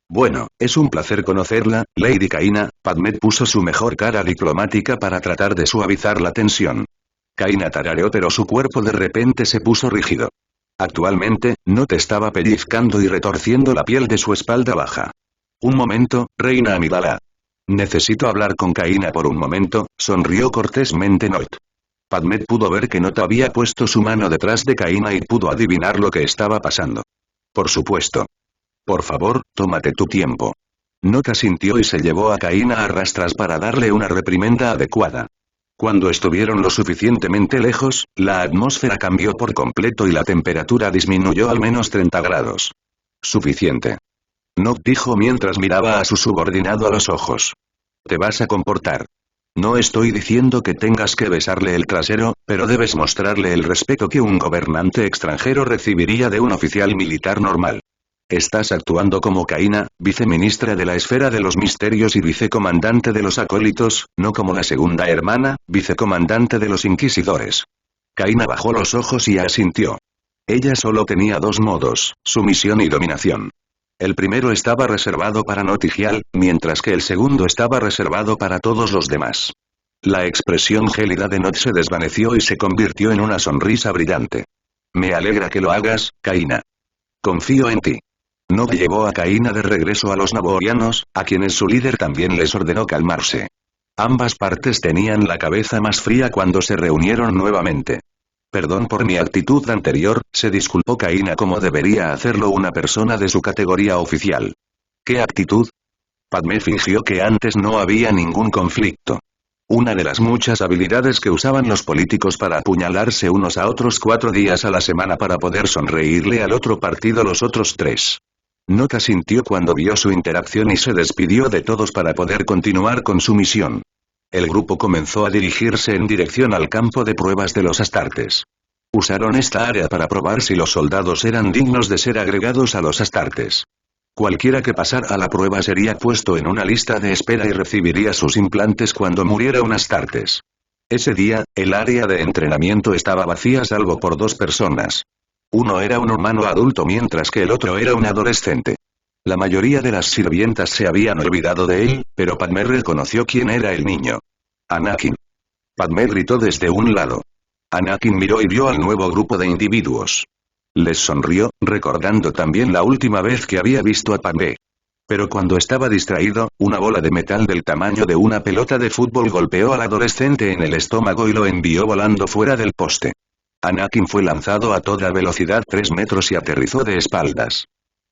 Bueno, es un placer conocerla, Lady Kaina. Padmé puso su mejor cara diplomática para tratar de suavizar la tensión. Kaina tarareó, pero su cuerpo de repente se puso rígido. Actualmente, Not estaba pellizcando y retorciendo la piel de su espalda baja. Un momento, Reina Amidala. Necesito hablar con Kaina por un momento, sonrió cortésmente Not. Padmé pudo ver que Not había puesto su mano detrás de Kaina y pudo adivinar lo que estaba pasando. Por supuesto. Por favor, tómate tu tiempo. Not asintió y se llevó a Kaina a rastras para darle una reprimenda adecuada. Cuando estuvieron lo suficientemente lejos, la atmósfera cambió por completo y la temperatura disminuyó al menos 30 grados. Suficiente. Not dijo mientras miraba a su subordinado a los ojos. Te vas a comportar. No estoy diciendo que tengas que besarle el trasero, pero debes mostrarle el respeto que un gobernante extranjero recibiría de un oficial militar normal. Estás actuando como Kaina, viceministra de la esfera de los misterios y vicecomandante de los acólitos, no como la segunda hermana, vicecomandante de los inquisidores. Kaina bajó los ojos y asintió. Ella solo tenía dos modos, sumisión y dominación. El primero estaba reservado para Notigial, mientras que el segundo estaba reservado para todos los demás. La expresión gélida de Not se desvaneció y se convirtió en una sonrisa brillante. Me alegra que lo hagas, Kaina. Confío en ti. Not llevó a Kaina de regreso a los naborianos, a quienes su líder también les ordenó calmarse. Ambas partes tenían la cabeza más fría cuando se reunieron nuevamente. Perdón por mi actitud anterior, se disculpó Kaina como debería hacerlo una persona de su categoría oficial. ¿Qué actitud? Padmé fingió que antes no había ningún conflicto. Una de las muchas habilidades que usaban los políticos para apuñalarse unos a otros 4 días a la semana para poder sonreírle al otro partido los otros 3. Not asintió cuando vio su interacción y se despidió de todos para poder continuar con su misión. El grupo comenzó a dirigirse en dirección al campo de pruebas de los Astartes. Usaron esta área para probar si los soldados eran dignos de ser agregados a los Astartes. Cualquiera que pasara a la prueba sería puesto en una lista de espera y recibiría sus implantes cuando muriera un Astartes. Ese día, el área de entrenamiento estaba vacía salvo por 2 personas. Uno era un humano adulto mientras que el otro era un adolescente. La mayoría de las sirvientas se habían olvidado de él, pero Padmé reconoció quién era el niño. Anakin. Padmé gritó desde un lado. Anakin miró y vio al nuevo grupo de individuos. Les sonrió, recordando también la última vez que había visto a Padmé. Pero cuando estaba distraído, una bola de metal del tamaño de una pelota de fútbol golpeó al adolescente en el estómago y lo envió volando fuera del poste. Anakin fue lanzado a toda velocidad 3 metros y aterrizó de espaldas.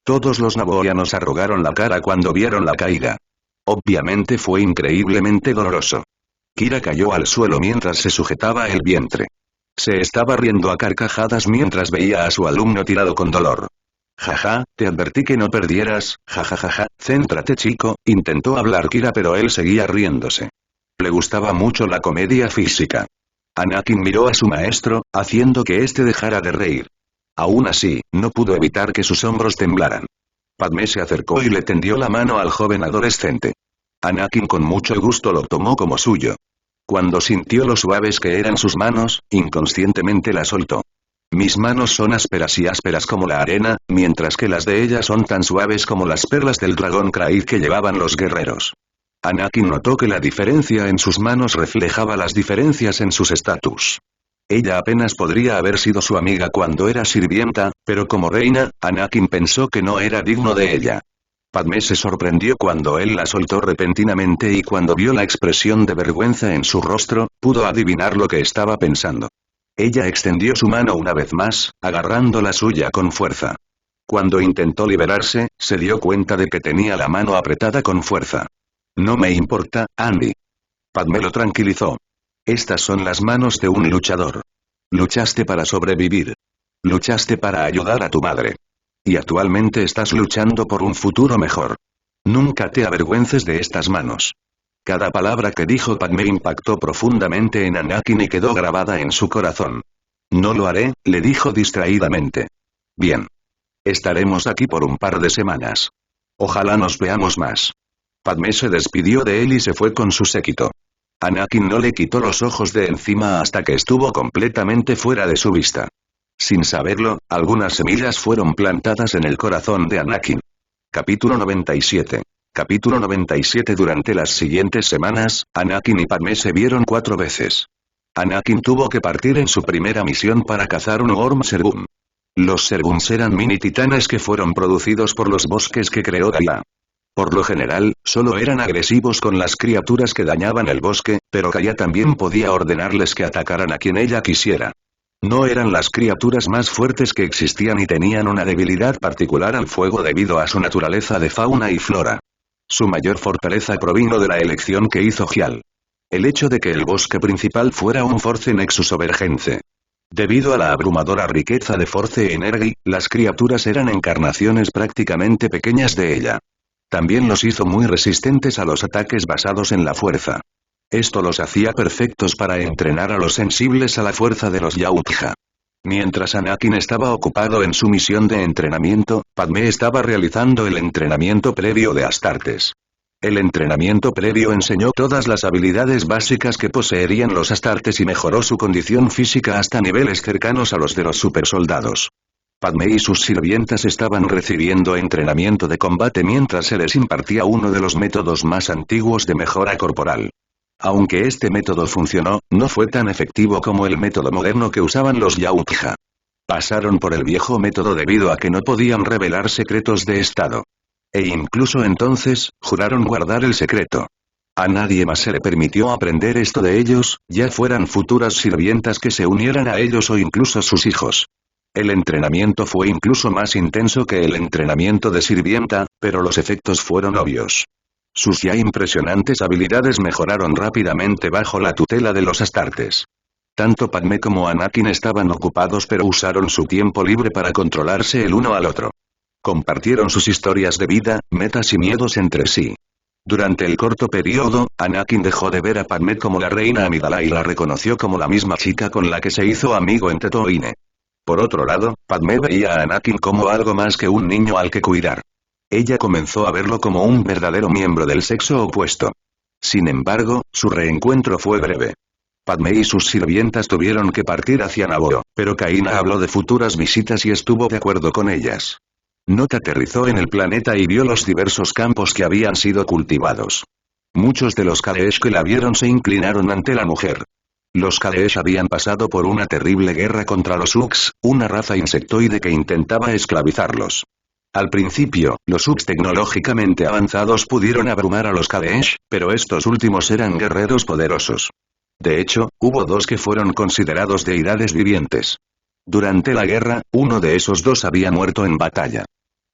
Todos los naborianos arrugaron la cara cuando vieron la caída. Obviamente fue increíblemente doloroso. Kira cayó al suelo mientras se sujetaba el vientre. Se estaba riendo a carcajadas mientras veía a su alumno tirado con dolor. Jaja, te advertí que no perdieras, jajajaja, céntrate chico, intentó hablar Kira pero él seguía riéndose. Le gustaba mucho la comedia física. Anakin miró a su maestro, haciendo que éste dejara de reír. Aún así, no pudo evitar que sus hombros temblaran. Padmé se acercó y le tendió la mano al joven adolescente. Anakin con mucho gusto lo tomó como suyo. Cuando sintió lo suaves que eran sus manos, inconscientemente la soltó. Mis manos son ásperas y ásperas como la arena, mientras que las de ella son tan suaves como las perlas del dragón Kraid que llevaban los guerreros. Anakin notó que la diferencia en sus manos reflejaba las diferencias en sus estatus. Ella apenas podría haber sido su amiga cuando era sirvienta, Pero como reina, Anakin pensó que no era digno de ella. Padmé se sorprendió cuando él la soltó repentinamente y cuando vio la expresión de vergüenza en su rostro, pudo adivinar lo que estaba pensando. Ella extendió su mano una vez más, agarrando la suya con fuerza. Cuando intentó liberarse, se dio cuenta de que tenía la mano apretada con fuerza. No me importa, Andy. Padmé lo tranquilizó. Estas son las manos de un luchador. Luchaste para sobrevivir. Luchaste para ayudar a tu madre. Y actualmente estás luchando por un futuro mejor. Nunca te avergüences de estas manos. Cada palabra que dijo Padmé impactó profundamente en Anakin y quedó grabada en su corazón. No lo haré, le dijo distraídamente. Bien. Estaremos aquí por un par de semanas. Ojalá nos veamos más. Padmé se despidió de él y se fue con su séquito. Anakin no le quitó los ojos de encima hasta que estuvo completamente fuera de su vista. Sin saberlo, algunas semillas fueron plantadas en el corazón de Anakin. Capítulo 97. Capítulo 97. Durante las siguientes semanas, Anakin y Padmé se vieron 4 veces. Anakin tuvo que partir en su primera misión para cazar un Worm Sergum. Los Sergums eran mini titanes que fueron producidos por los bosques que creó Gaia. Por lo general, solo eran agresivos con las criaturas que dañaban el bosque, pero Gaia también podía ordenarles que atacaran a quien ella quisiera. No eran las criaturas más fuertes que existían y tenían una debilidad particular al fuego debido a su naturaleza de fauna y flora. Su mayor fortaleza provino de la elección que hizo Gial. El hecho de que el bosque principal fuera un Force Nexus Overgense. Debido a la abrumadora riqueza de Force Energy, las criaturas eran encarnaciones prácticamente pequeñas de ella. También los hizo muy resistentes a los ataques basados en la fuerza. Esto los hacía perfectos para entrenar a los sensibles a la fuerza de los Yautja. Mientras Anakin estaba ocupado en su misión de entrenamiento, Padmé estaba realizando el entrenamiento previo de Astartes. El entrenamiento previo enseñó todas las habilidades básicas que poseerían los Astartes y mejoró su condición física hasta niveles cercanos a los de los supersoldados. Padmé y sus sirvientas estaban recibiendo entrenamiento de combate mientras se les impartía uno de los métodos más antiguos de mejora corporal. Aunque este método funcionó, no fue tan efectivo como el método moderno que usaban los Yautja. Pasaron por el viejo método debido a que no podían revelar secretos de estado. E incluso entonces, juraron guardar el secreto. A nadie más se le permitió aprender esto de ellos, ya fueran futuras sirvientas que se unieran a ellos o incluso sus hijos. El entrenamiento fue incluso más intenso que el entrenamiento de sirvienta, pero los efectos fueron obvios. Sus ya impresionantes habilidades mejoraron rápidamente bajo la tutela de los Astartes. Tanto Padmé como Anakin estaban ocupados pero usaron su tiempo libre para controlarse el uno al otro. Compartieron sus historias de vida, metas y miedos entre sí. Durante el corto periodo, Anakin dejó de ver a Padmé como la reina Amidala y la reconoció como la misma chica con la que se hizo amigo en Tatooine. Por otro lado, Padmé veía a Anakin como algo más que un niño al que cuidar. Ella comenzó a verlo como un verdadero miembro del sexo opuesto. Sin embargo, su reencuentro fue breve. Padmé y sus sirvientas tuvieron que partir hacia Naboo, pero Kaina habló de futuras visitas y estuvo de acuerdo con ellas. Not aterrizó en el planeta y vio los diversos campos que habían sido cultivados. Muchos de los Kaleesh que la vieron se inclinaron ante la mujer. Los Kaleesh habían pasado por una terrible guerra contra los Uks, una raza insectoide que intentaba esclavizarlos. Al principio, los Uks tecnológicamente avanzados pudieron abrumar a los Kaleesh, pero estos últimos eran guerreros poderosos. De hecho, hubo 2 que fueron considerados deidades vivientes. Durante la guerra, uno de esos 2 había muerto en batalla.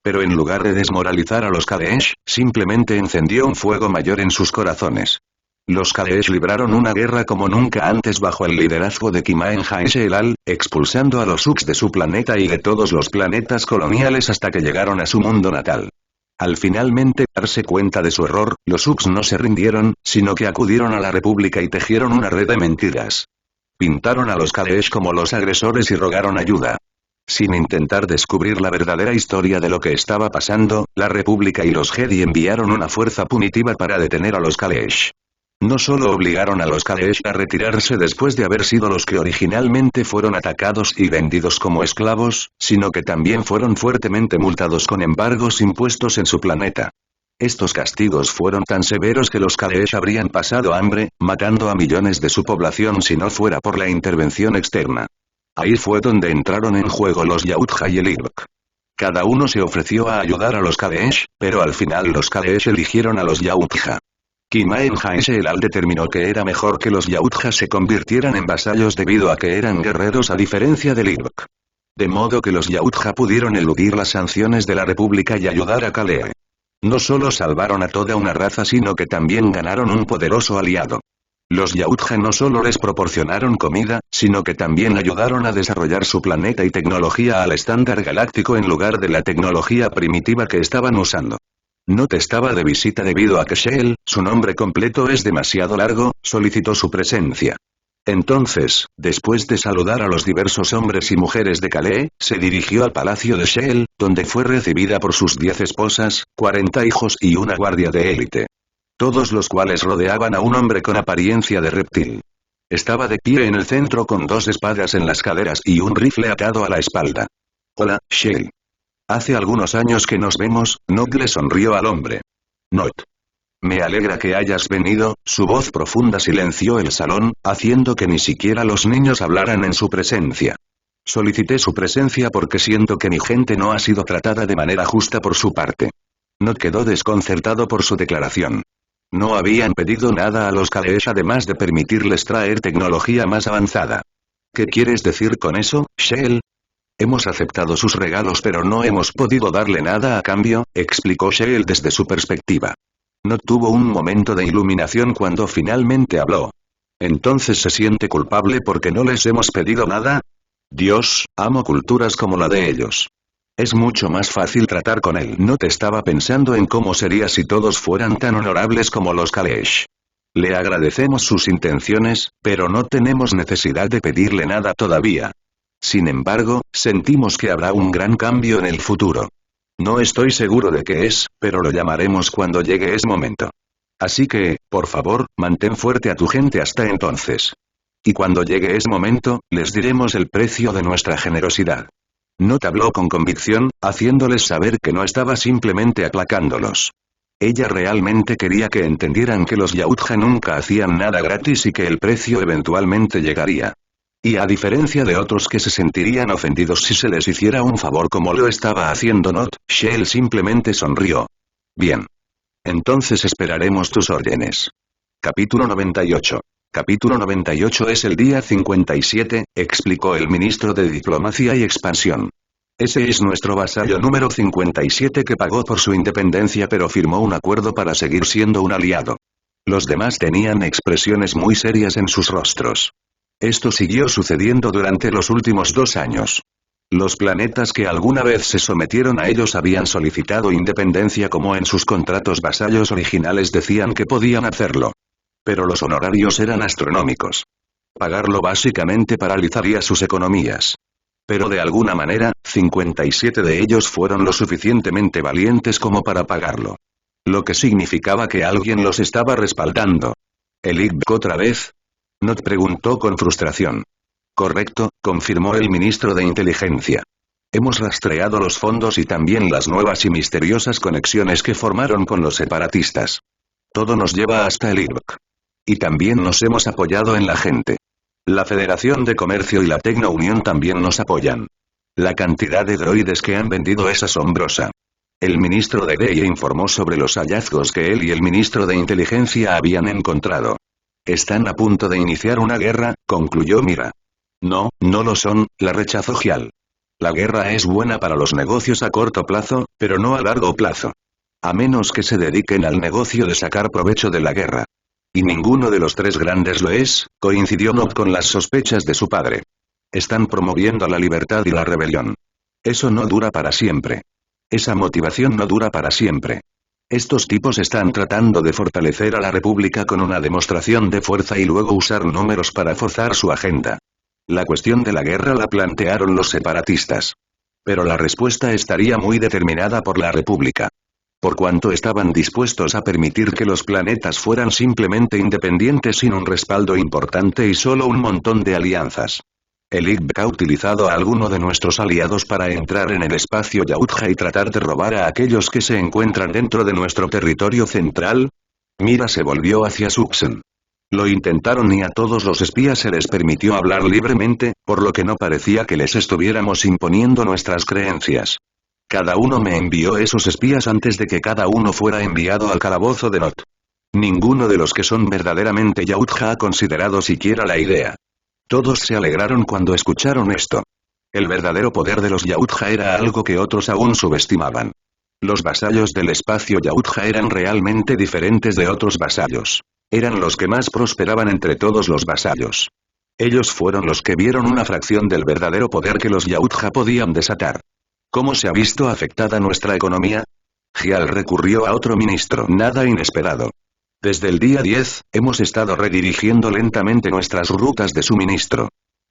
Pero en lugar de desmoralizar a los Kaleesh, simplemente encendió un fuego mayor en sus corazones. Los Kaleesh libraron una guerra como nunca antes bajo el liderazgo de Kimaen Jaeselal, expulsando a los Uks de su planeta y de todos los planetas coloniales hasta que llegaron a su mundo natal. Al finalmente darse cuenta de su error, los Uks no se rindieron, sino que acudieron a la República y tejieron una red de mentiras. Pintaron a los Kaleesh como los agresores y rogaron ayuda. Sin intentar descubrir la verdadera historia de lo que estaba pasando, la República y los Jedi enviaron una fuerza punitiva para detener a los Kaleesh. No solo obligaron a los Kaleesh a retirarse después de haber sido los que originalmente fueron atacados y vendidos como esclavos, sino que también fueron fuertemente multados con embargos impuestos en su planeta. Estos castigos fueron tan severos que los Kaleesh habrían pasado hambre, matando a millones de su población si no fuera por la intervención externa. Ahí fue donde entraron en juego los Yautja y el Irk. Cada uno se ofreció a ayudar a los Kaleesh, pero al final los Kaleesh eligieron a los Yautja. Kimaen Jaeselal determinó que era mejor que los Yautja se convirtieran en vasallos debido a que eran guerreros a diferencia del Irk. De modo que los Yautja pudieron eludir las sanciones de la República y ayudar a Kalee. No solo salvaron a toda una raza sino que también ganaron un poderoso aliado. Los Yautja no solo les proporcionaron comida, sino que también ayudaron a desarrollar su planeta y tecnología al estándar galáctico en lugar de la tecnología primitiva que estaban usando. Not estaba de visita debido a que Shell, su nombre completo es demasiado largo, solicitó su presencia. Entonces, después de saludar a los diversos hombres y mujeres de Kalee, se dirigió al palacio de Shell, donde fue recibida por sus 10 esposas, 40 hijos y una guardia de élite. Todos los cuales rodeaban a un hombre con apariencia de reptil. Estaba de pie en el centro con 2 espadas en las caderas y un rifle atado a la espalda. Hola, Shell. Hace algunos años que nos vemos, Not le sonrió al hombre. Not. Me alegra que hayas venido, su voz profunda silenció el salón, haciendo que ni siquiera los niños hablaran en su presencia. Solicité su presencia porque siento que mi gente no ha sido tratada de manera justa por su parte. Not quedó desconcertado por su declaración. No habían pedido nada a los Kaleesh además de permitirles traer tecnología más avanzada. ¿Qué quieres decir con eso, Shell? Hemos aceptado sus regalos pero no hemos podido darle nada a cambio, explicó Shell desde su perspectiva. No tuvo un momento de iluminación cuando finalmente habló. ¿Entonces se siente culpable porque no les hemos pedido nada? Dios, amo culturas como la de ellos. Es mucho más fácil tratar con él. No te estaba pensando en cómo sería si todos fueran tan honorables como los Kaleesh. Le agradecemos sus intenciones, pero no tenemos necesidad de pedirle nada todavía. Sin embargo, sentimos que habrá un gran cambio en el futuro. No estoy seguro de qué es, pero lo llamaremos cuando llegue ese momento. Así que, por favor, mantén fuerte a tu gente hasta entonces. Y cuando llegue ese momento, les diremos el precio de nuestra generosidad. Not habló con convicción, haciéndoles saber que no estaba simplemente aplacándolos. Ella realmente quería que entendieran que los Yautja nunca hacían nada gratis y que el precio eventualmente llegaría. Y a diferencia de otros que se sentirían ofendidos si se les hiciera un favor como lo estaba haciendo Not, Shell simplemente sonrió. Bien. Entonces esperaremos tus órdenes. Capítulo 98. Capítulo 98 es el día 57, explicó el ministro de Diplomacia y Expansión. Ese es nuestro vasallo número 57 que pagó por su independencia pero firmó un acuerdo para seguir siendo un aliado. Los demás tenían expresiones muy serias en sus rostros. Esto siguió sucediendo durante los últimos 2 años. Los planetas que alguna vez se sometieron a ellos habían solicitado independencia como en sus contratos vasallos originales decían que podían hacerlo. Pero los honorarios eran astronómicos. Pagarlo básicamente paralizaría sus economías. Pero de alguna manera, 57 de ellos fueron lo suficientemente valientes como para pagarlo. Lo que significaba que alguien los estaba respaldando. ¿El IGB otra vez? Not preguntó con frustración. Correcto, confirmó el ministro de Inteligencia. Hemos rastreado los fondos y también las nuevas y misteriosas conexiones que formaron con los separatistas. Todo nos lleva hasta el IRC. Y también nos hemos apoyado en la gente. La Federación de Comercio y la Tecno Unión también nos apoyan. La cantidad de droides que han vendido es asombrosa. El ministro de DEI informó sobre los hallazgos que él y el ministro de Inteligencia habían encontrado. Están a punto de iniciar una guerra, concluyó Mira. No, no lo son, la rechazó Gial. La guerra es buena para los negocios a corto plazo, pero no a largo plazo. A menos que se dediquen al negocio de sacar provecho de la guerra. Y ninguno de los 3 grandes lo es, coincidió Not con las sospechas de su padre. Están promoviendo la libertad y la rebelión. Eso no dura para siempre. Esa motivación no dura para siempre. Estos tipos están tratando de fortalecer a la República con una demostración de fuerza y luego usar números para forzar su agenda. La cuestión de la guerra la plantearon los separatistas. Pero la respuesta estaría muy determinada por la República. Por cuanto estaban dispuestos a permitir que los planetas fueran simplemente independientes sin un respaldo importante y solo un montón de alianzas. El IGB ha utilizado a alguno de nuestros aliados para entrar en el espacio Yautja y tratar de robar a aquellos que se encuentran dentro de nuestro territorio central. Mira se volvió hacia Suxen. Lo intentaron y a todos los espías se les permitió hablar libremente, por lo que no parecía que les estuviéramos imponiendo nuestras creencias. Cada uno me envió esos espías antes de que cada uno fuera enviado al calabozo de Not. Ninguno de los que son verdaderamente Yautja ha considerado siquiera la idea. Todos se alegraron cuando escucharon esto. El verdadero poder de los Yautja era algo que otros aún subestimaban. Los vasallos del espacio Yautja eran realmente diferentes de otros vasallos. Eran los que más prosperaban entre todos los vasallos. Ellos fueron los que vieron una fracción del verdadero poder que los Yautja podían desatar. ¿Cómo se ha visto afectada nuestra economía? Gial recurrió a otro ministro. Nada inesperado. Desde el día 10, hemos estado redirigiendo lentamente nuestras rutas de suministro.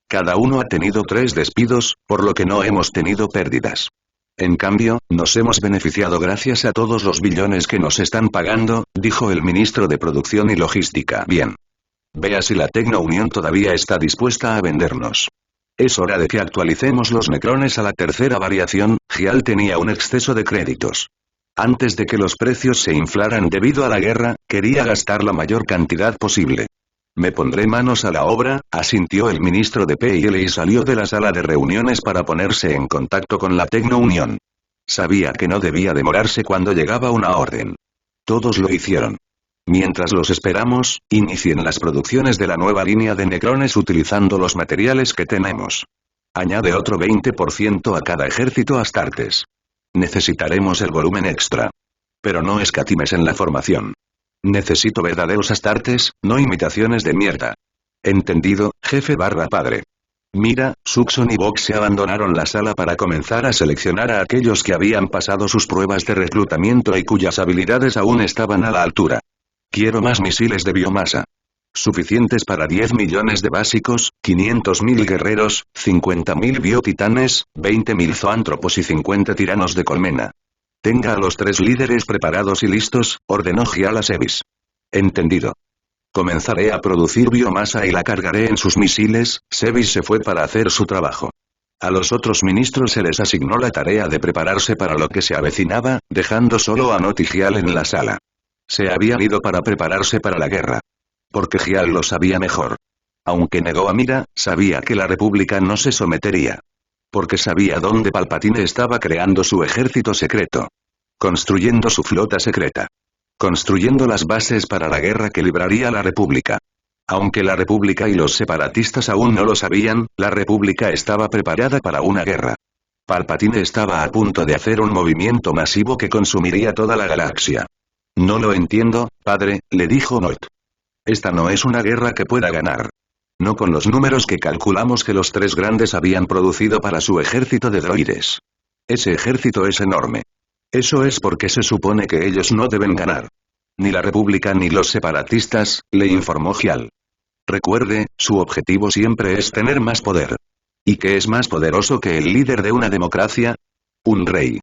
Cada uno ha tenido 3 despidos, por lo que no hemos tenido pérdidas. En cambio, nos hemos beneficiado gracias a todos los billones que nos están pagando, dijo el ministro de Producción y Logística. Bien. Vea si la Tecno Unión todavía está dispuesta a vendernos. Es hora de que actualicemos los necrones a la tercera variación. Gial tenía un exceso de créditos. Antes de que los precios se inflaran debido a la guerra, quería gastar la mayor cantidad posible. Me pondré manos a la obra, asintió el ministro de PIL y salió de la sala de reuniones para ponerse en contacto con la Tecno Unión. Sabía que no debía demorarse cuando llegaba una orden. Todos lo hicieron. Mientras los esperamos, inicien las producciones de la nueva línea de necrones utilizando los materiales que tenemos. Añade otro 20% a cada ejército Astartes. Necesitaremos el volumen extra. Pero no escatimes en la formación. Necesito verdaderos Astartes, no imitaciones de mierda. Entendido, jefe / padre. Mira, Suxon y Vox se abandonaron la sala para comenzar a seleccionar a aquellos que habían pasado sus pruebas de reclutamiento y cuyas habilidades aún estaban a la altura. Quiero más misiles de biomasa. Suficientes para 10 millones de básicos, 500.000 guerreros, 50.000 biotitanes, 20.000 zoántropos y 50 tiranos de colmena. Tenga a los 3 líderes preparados y listos, ordenó Gial a Sevis. Entendido. Comenzaré a producir biomasa y la cargaré en sus misiles. Sevis se fue para hacer su trabajo. A los otros ministros se les asignó la tarea de prepararse para lo que se avecinaba, dejando solo a Not y Gial en la sala. Se habían ido para prepararse para la guerra. Porque Gial lo sabía mejor. Aunque negó a Mira, sabía que la República no se sometería. Porque sabía dónde Palpatine estaba creando su ejército secreto. Construyendo su flota secreta. Construyendo las bases para la guerra que libraría la República. Aunque la República y los separatistas aún no lo sabían, la República estaba preparada para una guerra. Palpatine estaba a punto de hacer un movimiento masivo que consumiría toda la galaxia. No lo entiendo, padre, le dijo Not. Esta no es una guerra que pueda ganar. No con los números que calculamos que los 3 grandes habían producido para su ejército de droides. Ese ejército es enorme. Eso es porque se supone que ellos no deben ganar. Ni la República ni los separatistas, le informó Gial. Recuerde, su objetivo siempre es tener más poder. ¿Y qué es más poderoso que el líder de una democracia? Un rey.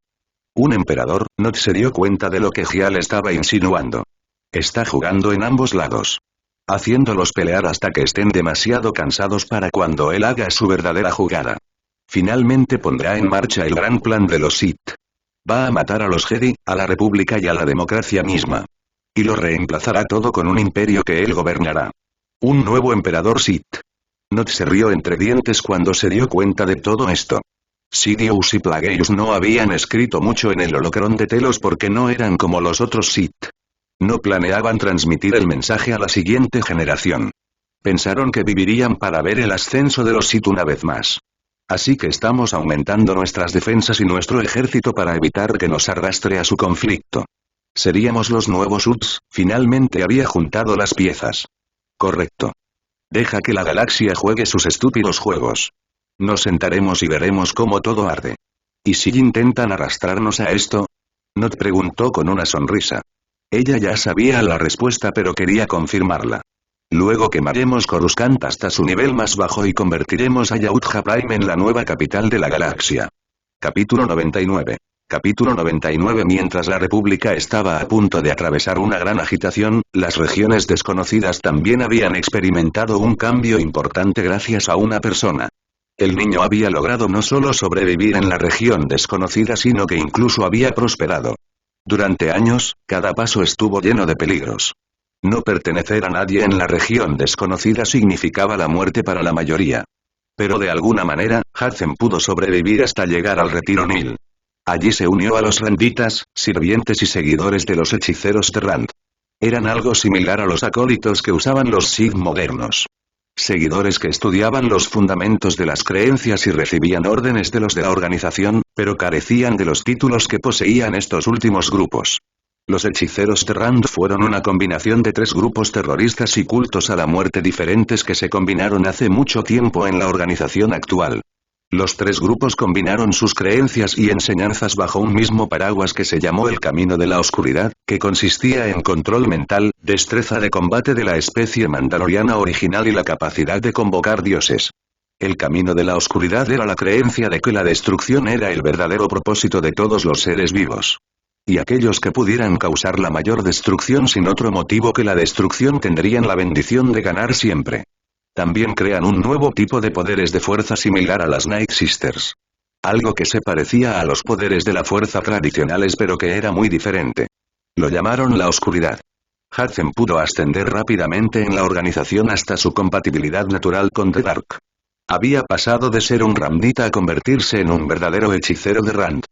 Un emperador. Not se dio cuenta de lo que Gial estaba insinuando. Está jugando en ambos lados. Haciéndolos pelear hasta que estén demasiado cansados para cuando él haga su verdadera jugada. Finalmente pondrá en marcha el gran plan de los Sith. Va a matar a los Jedi, a la República y a la democracia misma. Y lo reemplazará todo con un imperio que él gobernará. Un nuevo emperador Sith. Not se rió entre dientes cuando se dio cuenta de todo esto. Sidious y Plagueis no habían escrito mucho en el holocrón de Telos porque no eran como los otros Sith. No planeaban transmitir el mensaje a la siguiente generación. Pensaron que vivirían para ver el ascenso de los Sith una vez más. Así que estamos aumentando nuestras defensas y nuestro ejército para evitar que nos arrastre a su conflicto. Seríamos los nuevos Uts, finalmente había juntado las piezas. Correcto. Deja que la galaxia juegue sus estúpidos juegos. Nos sentaremos y veremos cómo todo arde. ¿Y si intentan arrastrarnos a esto? Not preguntó con una sonrisa. Ella ya sabía la respuesta pero quería confirmarla. Luego quemaremos Coruscant hasta su nivel más bajo y convertiremos a Yautja Prime en la nueva capital de la galaxia. Capítulo 99. Capítulo 99. Mientras la República estaba a punto de atravesar una gran agitación, las regiones desconocidas también habían experimentado un cambio importante gracias a una persona. El niño había logrado no solo sobrevivir en la región desconocida sino que incluso había prosperado. Durante años, cada paso estuvo lleno de peligros. No pertenecer a nadie en la región desconocida significaba la muerte para la mayoría. Pero de alguna manera, Hudson pudo sobrevivir hasta llegar al Retiro Nil. Allí se unió a los Randitas, sirvientes y seguidores de los hechiceros de Rand. Eran algo similar a los acólitos que usaban los Sith modernos. Seguidores que estudiaban los fundamentos de las creencias y recibían órdenes de los de la organización, pero carecían de los títulos que poseían estos últimos grupos. Los hechiceros de Rand fueron una combinación de 3 grupos terroristas y cultos a la muerte diferentes que se combinaron hace mucho tiempo en la organización actual. Los 3 grupos combinaron sus creencias y enseñanzas bajo un mismo paraguas que se llamó el Camino de la Oscuridad, que consistía en control mental, destreza de combate de la especie mandaloriana original y la capacidad de convocar dioses. El Camino de la Oscuridad era la creencia de que la destrucción era el verdadero propósito de todos los seres vivos. Y aquellos que pudieran causar la mayor destrucción sin otro motivo que la destrucción tendrían la bendición de ganar siempre. También crean un nuevo tipo de poderes de fuerza similar a las Night Sisters. Algo que se parecía a los poderes de la fuerza tradicionales pero que era muy diferente. Lo llamaron la oscuridad. Hudson pudo ascender rápidamente en la organización hasta su compatibilidad natural con The Dark. Había pasado de ser un Randita a convertirse en un verdadero hechicero de Rand.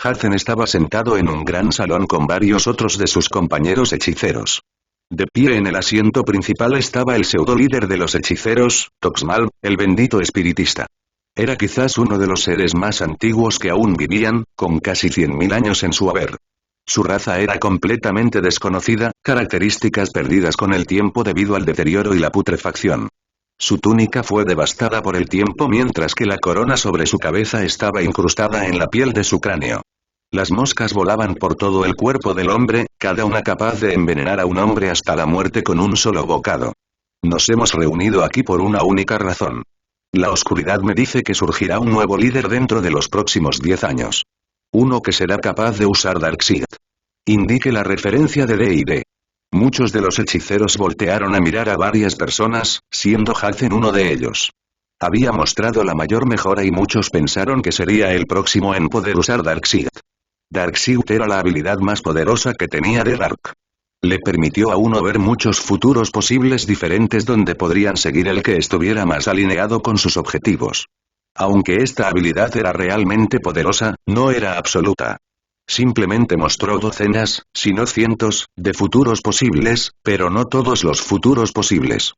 Hudson estaba sentado en un gran salón con varios otros de sus compañeros hechiceros. De pie en el asiento principal estaba el pseudo-líder de los hechiceros, Toxmal, el bendito espiritista. Era quizás uno de los seres más antiguos que aún vivían, con casi 100.000 años en su haber. Su raza era completamente desconocida, características perdidas con el tiempo debido al deterioro y la putrefacción. Su túnica fue devastada por el tiempo mientras que la corona sobre su cabeza estaba incrustada en la piel de su cráneo. Las moscas volaban por todo el cuerpo del hombre, cada una capaz de envenenar a un hombre hasta la muerte con un solo bocado. Nos hemos reunido aquí por una única razón. La oscuridad me dice que surgirá un nuevo líder dentro de los próximos 10 años. Uno que será capaz de usar Darkseid. Indique la referencia de D&D. Muchos de los hechiceros voltearon a mirar a varias personas, siendo Hudson uno de ellos. Había mostrado la mayor mejora y muchos pensaron que sería el próximo en poder usar Darkseid. Darkseid era la habilidad más poderosa que tenía The Dark. Le permitió a uno ver muchos futuros posibles diferentes donde podrían seguir el que estuviera más alineado con sus objetivos. Aunque esta habilidad era realmente poderosa, no era absoluta. Simplemente mostró docenas, si no cientos, de futuros posibles, pero no todos los futuros posibles.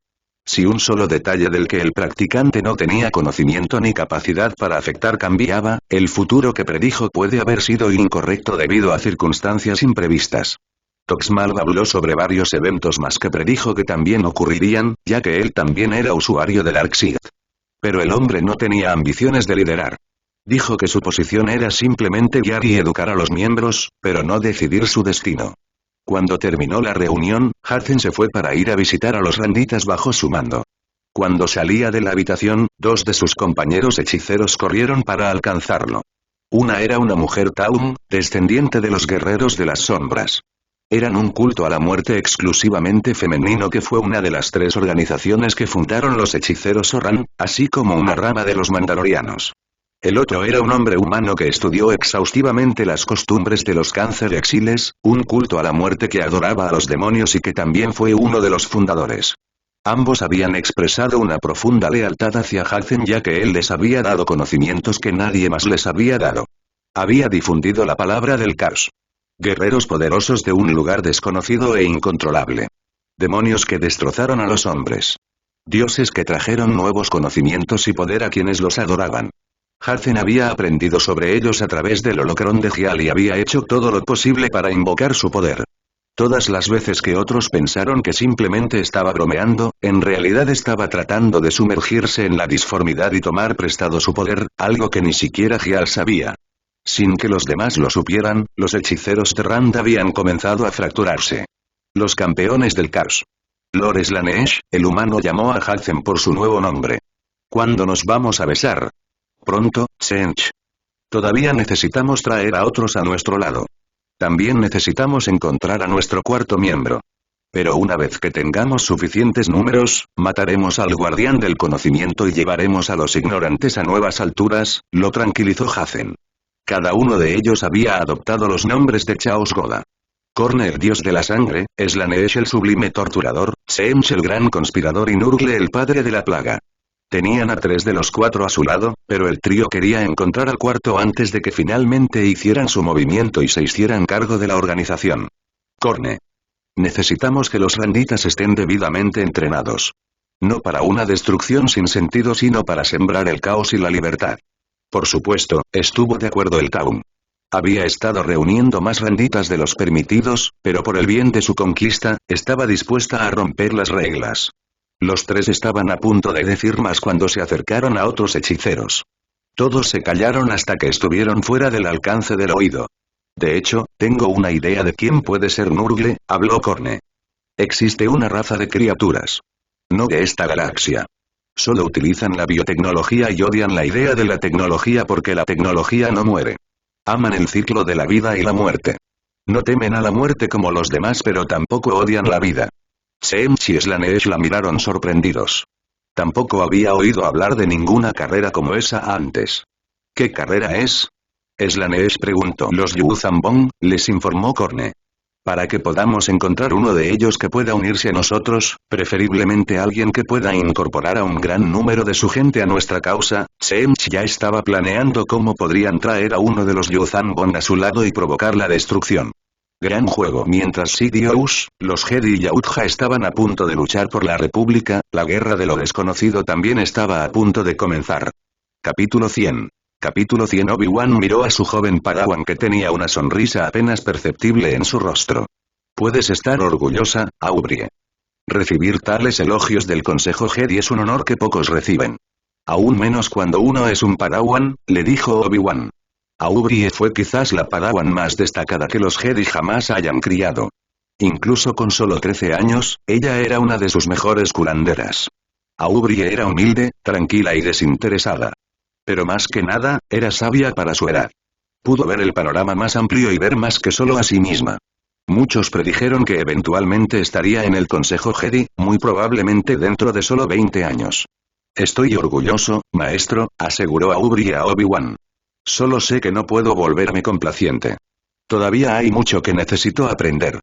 Si un solo detalle del que el practicante no tenía conocimiento ni capacidad para afectar cambiaba, el futuro que predijo puede haber sido incorrecto debido a circunstancias imprevistas. Toxmal habló sobre varios eventos más que predijo que también ocurrirían, ya que él también era usuario de Darkseid. Pero el hombre no tenía ambiciones de liderar. Dijo que su posición era simplemente guiar y educar a los miembros, pero no decidir su destino. Cuando terminó la reunión, Hudson se fue para ir a visitar a los Randitas bajo su mando. Cuando salía de la habitación, 2 de sus compañeros hechiceros corrieron para alcanzarlo. Una era una mujer Taum, descendiente de los guerreros de las sombras. Eran un culto a la muerte exclusivamente femenino que fue una de las 3 organizaciones que fundaron los hechiceros Oran, así como una rama de los mandalorianos. El otro era un hombre humano que estudió exhaustivamente las costumbres de los Cáncer Exiles, un culto a la muerte que adoraba a los demonios y que también fue uno de los fundadores. Ambos habían expresado una profunda lealtad hacia Hudson ya que él les había dado conocimientos que nadie más les había dado. Había difundido la palabra del caos. Guerreros poderosos de un lugar desconocido e incontrolable. Demonios que destrozaron a los hombres. Dioses que trajeron nuevos conocimientos y poder a quienes los adoraban. Hudson había aprendido sobre ellos a través del holocrón de Gial y había hecho todo lo posible para invocar su poder. Todas las veces que otros pensaron que simplemente estaba bromeando, en realidad estaba tratando de sumergirse en la disformidad y tomar prestado su poder, algo que ni siquiera Gial sabía. Sin que los demás lo supieran, los hechiceros de Rand habían comenzado a fracturarse. Los campeones del caos. Lord Slanesh, el humano llamó a Hudson por su nuevo nombre. ¿Cuándo nos vamos a besar? Pronto, Sench. Todavía necesitamos traer a otros a nuestro lado. También necesitamos encontrar a nuestro 4.º miembro. Pero una vez que tengamos suficientes números, mataremos al guardián del conocimiento y llevaremos a los ignorantes a nuevas alturas, lo tranquilizó Hudson. Cada uno de ellos había adoptado los nombres de Chaos Goda. Korne el dios de la sangre, Slanesh el sublime torturador, Tzeentch el gran conspirador y Nurgle el padre de la plaga. Tenían a 3 de los 4 a su lado, pero el trío quería encontrar al cuarto antes de que finalmente hicieran su movimiento y se hicieran cargo de la organización. Korne. Necesitamos que los randitas estén debidamente entrenados. No para una destrucción sin sentido sino para sembrar el caos y la libertad. Por supuesto, estuvo de acuerdo el Taum. Había estado reuniendo más randitas de los permitidos, pero por el bien de su conquista, estaba dispuesta a romper las reglas. Los 3 estaban a punto de decir más cuando se acercaron a otros hechiceros. Todos se callaron hasta que estuvieron fuera del alcance del oído. De hecho, tengo una idea de quién puede ser Nurgle, habló Korne. Existe una raza de criaturas. No de esta galaxia. Solo utilizan la biotecnología y odian la idea de la tecnología porque la tecnología no muere. Aman el ciclo de la vida y la muerte. No temen a la muerte como los demás pero tampoco odian la vida. Tzeentch y Slanesh la miraron sorprendidos. Tampoco había oído hablar de ninguna carrera como esa antes. ¿Qué carrera es? Slanesh preguntó. Los Yuzambong, les informó Korne. Para que podamos encontrar uno de ellos que pueda unirse a nosotros, preferiblemente alguien que pueda incorporar a un gran número de su gente a nuestra causa, Tzeentch ya estaba planeando cómo podrían traer a uno de los Yuzambong a su lado y provocar la destrucción. Gran juego. Mientras Sidious, los Jedi y Yautja estaban a punto de luchar por la República, la guerra de lo desconocido también estaba a punto de comenzar. Capítulo 100. Capítulo 100. Obi-Wan miró a su joven Padawan que tenía una sonrisa apenas perceptible en su rostro. Puedes estar orgullosa, Aubrey. Recibir tales elogios del Consejo Jedi es un honor que pocos reciben. Aún menos cuando uno es un Padawan, le dijo Obi-Wan. Aubrey fue quizás la Padawan más destacada que los Jedi jamás hayan criado. Incluso con solo 13 años, ella era una de sus mejores curanderas. Aubrey era humilde, tranquila y desinteresada. Pero más que nada, era sabia para su edad. Pudo ver el panorama más amplio y ver más que solo a sí misma. Muchos predijeron que eventualmente estaría en el Consejo Jedi, muy probablemente dentro de solo 20 años. Estoy orgulloso, maestro, aseguró Aubrey a Obi-Wan. Solo sé que no puedo volverme complaciente. Todavía hay mucho que necesito aprender.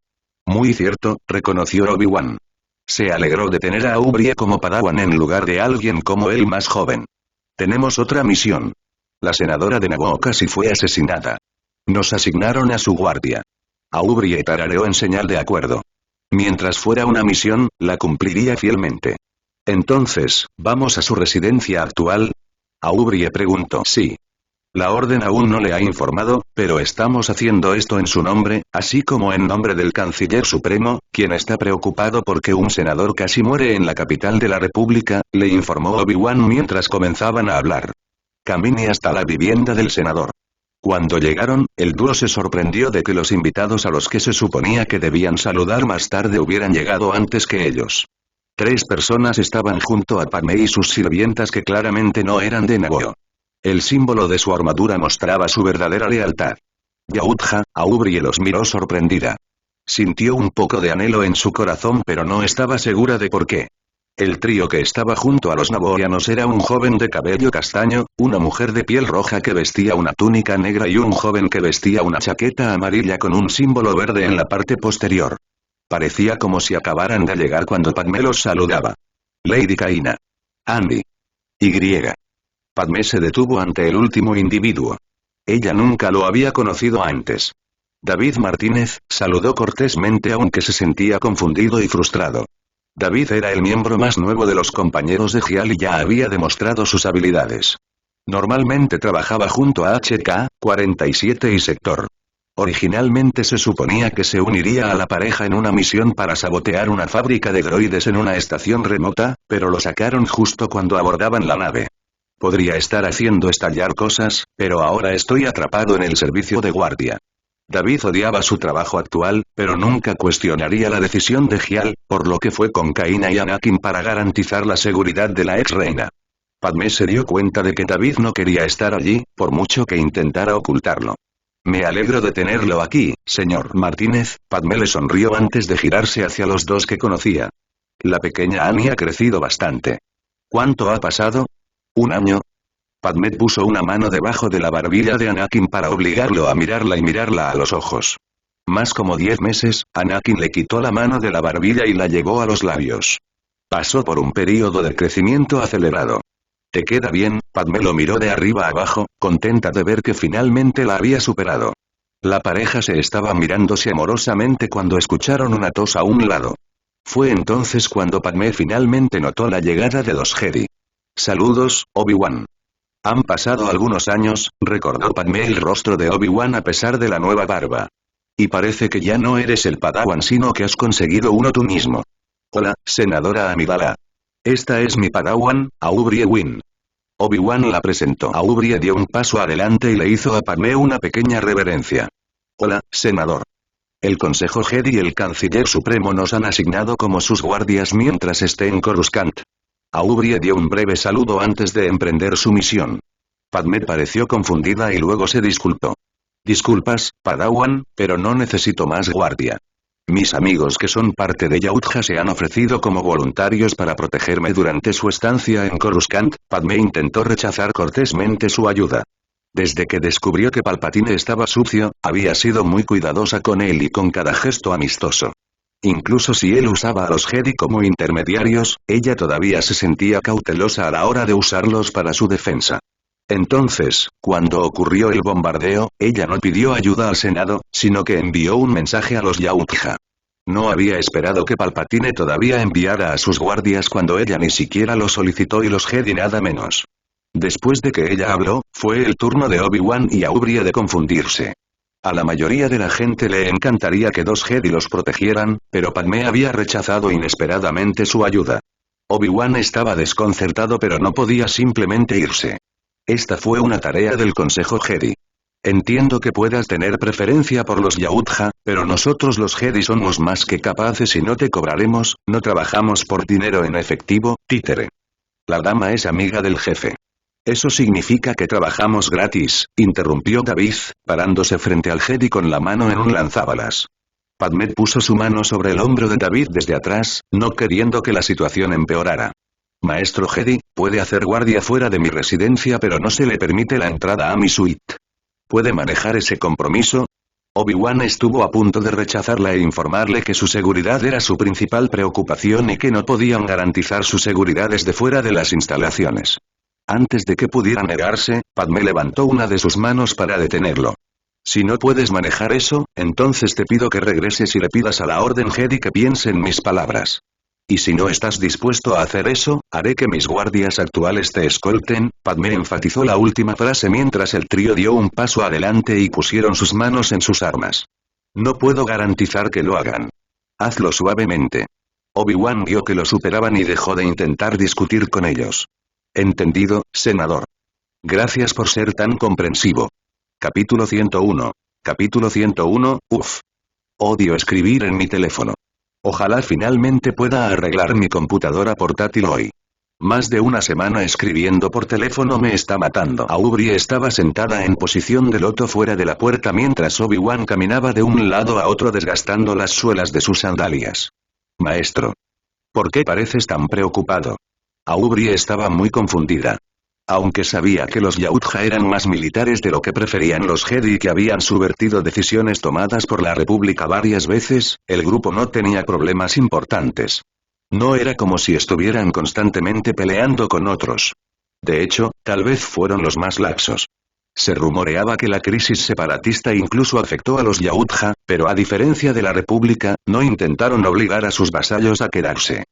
Muy cierto, reconoció Obi-Wan. Se alegró de tener a Aubrey como Padawan en lugar de alguien como él más joven. Tenemos otra misión. La senadora de Naboo casi fue asesinada. Nos asignaron a su guardia. Aubrey tarareó en señal de acuerdo. Mientras fuera una misión, la cumpliría fielmente. Entonces, ¿vamos a su residencia actual? Aubrey preguntó. Sí. La orden aún no le ha informado, pero estamos haciendo esto en su nombre, así como en nombre del Canciller Supremo, quien está preocupado porque un senador casi muere en la capital de la República, le informó Obi-Wan mientras comenzaban a hablar. Camine hasta la vivienda del senador. Cuando llegaron, el dúo se sorprendió de que los invitados a los que se suponía que debían saludar más tarde hubieran llegado antes que ellos. 3 personas estaban junto a Padmé y sus sirvientas que claramente no eran de Naboo. El símbolo de su armadura mostraba su verdadera lealtad. Yautja, Aubrey los miró sorprendida. Sintió un poco de anhelo en su corazón pero no estaba segura de por qué. El trío que estaba junto a los naboianos era un joven de cabello castaño, una mujer de piel roja que vestía una túnica negra y un joven que vestía una chaqueta amarilla con un símbolo verde en la parte posterior. Parecía como si acabaran de llegar cuando Padmé los saludaba. Lady Kaina. Andy. Y. Padmé se detuvo ante el último individuo. Ella nunca lo había conocido antes. David Martínez, saludó cortésmente aunque se sentía confundido y frustrado. David era el miembro más nuevo de los compañeros de Gial y ya había demostrado sus habilidades. Normalmente trabajaba junto a HK-47 y Sector. Originalmente se suponía que se uniría a la pareja en una misión para sabotear una fábrica de droides en una estación remota, pero lo sacaron justo cuando abordaban la nave. Podría estar haciendo estallar cosas, pero ahora estoy atrapado en el servicio de guardia. David odiaba su trabajo actual, pero nunca cuestionaría la decisión de Gial, por lo que fue con Kaina y Anakin para garantizar la seguridad de la ex reina. Padmé se dio cuenta de que David no quería estar allí, por mucho que intentara ocultarlo. Me alegro de tenerlo aquí, señor Martínez. Padmé le sonrió antes de girarse hacia los 2 que conocía. La pequeña Annie ha crecido bastante. ¿Cuánto ha pasado? ¿1 año? Padmé puso una mano debajo de la barbilla de Anakin para obligarlo a mirarla y mirarla a los ojos. Más como 10 meses, Anakin le quitó la mano de la barbilla y la llevó a los labios. Pasó por un período de crecimiento acelerado. ¿Te queda bien? Padmé lo miró de arriba abajo, contenta de ver que finalmente la había superado. La pareja se estaba mirándose amorosamente cuando escucharon una tos a un lado. Fue entonces cuando Padmé finalmente notó la llegada de los Jedi. Saludos, Obi-Wan. Han pasado algunos años, recordó Padmé el rostro de Obi-Wan a pesar de la nueva barba. Y parece que ya no eres el Padawan sino que has conseguido uno tú mismo. Hola, senadora Amidala. Esta es mi Padawan, Aubrey Win. Obi-Wan la presentó. Aubrey dio un paso adelante y le hizo a Padmé una pequeña reverencia. Hola, senador. El Consejo Jedi y el Canciller Supremo nos han asignado como sus guardias mientras esté en Coruscant. Aubrey dio un breve saludo antes de emprender su misión. Padmé pareció confundida y luego se disculpó. Disculpas, Padawan, pero no necesito más guardia. Mis amigos que son parte de Yautja se han ofrecido como voluntarios para protegerme durante su estancia en Coruscant. Padmé intentó rechazar cortésmente su ayuda. Desde que descubrió que Palpatine estaba sucio, había sido muy cuidadosa con él y con cada gesto amistoso. Incluso si él usaba a los Jedi como intermediarios, ella todavía se sentía cautelosa a la hora de usarlos para su defensa. Entonces, cuando ocurrió el bombardeo, ella no pidió ayuda al Senado, sino que envió un mensaje a los Yautja. No había esperado que Palpatine todavía enviara a sus guardias cuando ella ni siquiera lo solicitó y los Jedi nada menos. Después de que ella habló, fue el turno de Obi-Wan y Aubrey de confundirse. A la mayoría de la gente le encantaría que dos Jedi los protegieran, pero Padmé había rechazado inesperadamente su ayuda. Obi-Wan estaba desconcertado pero no podía simplemente irse. Esta fue una tarea del Consejo Jedi. Entiendo que puedas tener preferencia por los Yautja, pero nosotros los Jedi somos más que capaces y no te cobraremos, no trabajamos por dinero en efectivo, títere. La dama es amiga del jefe. Eso significa que trabajamos gratis, interrumpió David, parándose frente al Jedi con la mano en un lanzabalas. Padmé puso su mano sobre el hombro de David desde atrás, no queriendo que la situación empeorara. Maestro Jedi, puede hacer guardia fuera de mi residencia pero no se le permite la entrada a mi suite. ¿Puede manejar ese compromiso? Obi-Wan estuvo a punto de rechazarla e informarle que su seguridad era su principal preocupación y que no podían garantizar su seguridad desde fuera de las instalaciones. Antes de que pudiera negarse, Padmé levantó una de sus manos para detenerlo. Si no puedes manejar eso, entonces te pido que regreses y le pidas a la Orden Jedi que piense en mis palabras. Y si no estás dispuesto a hacer eso, haré que mis guardias actuales te escolten. Padmé enfatizó la última frase mientras el trío dio un paso adelante y pusieron sus manos en sus armas. No puedo garantizar que lo hagan. Hazlo suavemente. Obi-Wan vio que lo superaban y dejó de intentar discutir con ellos. Entendido, senador. Gracias por ser tan comprensivo. Capítulo 101. Capítulo 101, Odio escribir en mi teléfono. Ojalá finalmente pueda arreglar mi computadora portátil hoy. Más de una semana escribiendo por teléfono me está matando. Aubrey estaba sentada en posición de loto fuera de la puerta mientras Obi-Wan caminaba de un lado a otro desgastando las suelas de sus sandalias. Maestro. ¿Por qué pareces tan preocupado? Aubrey estaba muy confundida. Aunque sabía que los Yautja eran más militares de lo que preferían los Jedi y que habían subvertido decisiones tomadas por la República varias veces, el grupo no tenía problemas importantes. No era como si estuvieran constantemente peleando con otros. De hecho, tal vez fueron los más laxos. Se rumoreaba que la crisis separatista incluso afectó a los Yautja, pero a diferencia de la República, no intentaron obligar a sus vasallos a quedarse.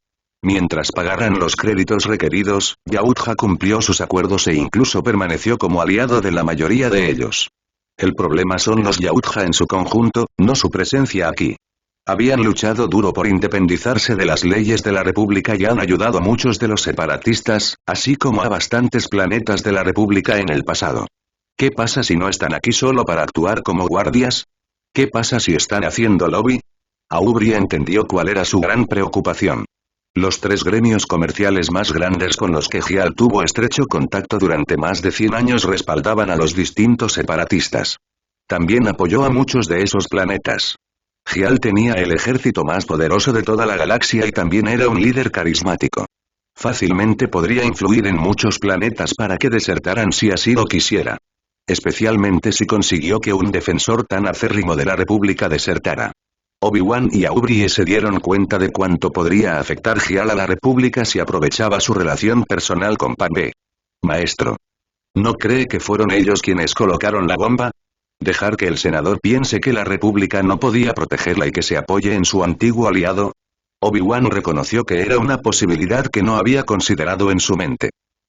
Mientras pagaran los créditos requeridos, Yautja cumplió sus acuerdos e incluso permaneció como aliado de la mayoría de ellos. El problema son los Yautja en su conjunto, no su presencia aquí. Habían luchado duro por independizarse de las leyes de la República y han ayudado a muchos de los separatistas, así como a bastantes planetas de la República en el pasado. ¿Qué pasa si no están aquí solo para actuar como guardias? ¿Qué pasa si están haciendo lobby? Aubrey entendió cuál era su gran preocupación. Los tres gremios comerciales más grandes con los que Gial tuvo estrecho contacto durante más de 100 años respaldaban a los distintos separatistas. También apoyó a muchos de esos planetas. Gial tenía el ejército más poderoso de toda la galaxia y también era un líder carismático. Fácilmente podría influir en muchos planetas para que desertaran si así lo quisiera. Especialmente si consiguió que un defensor tan acérrimo de la República desertara. Obi-Wan y Aubrey se dieron cuenta de cuánto podría afectar Gial a la República si aprovechaba su relación personal con Padmé. Maestro. ¿No cree que fueron ellos quienes colocaron la bomba? ¿Dejar que el senador piense que la República no podía protegerla y que se apoye en su antiguo aliado? Obi-Wan reconoció que era una posibilidad que no había considerado en su mente.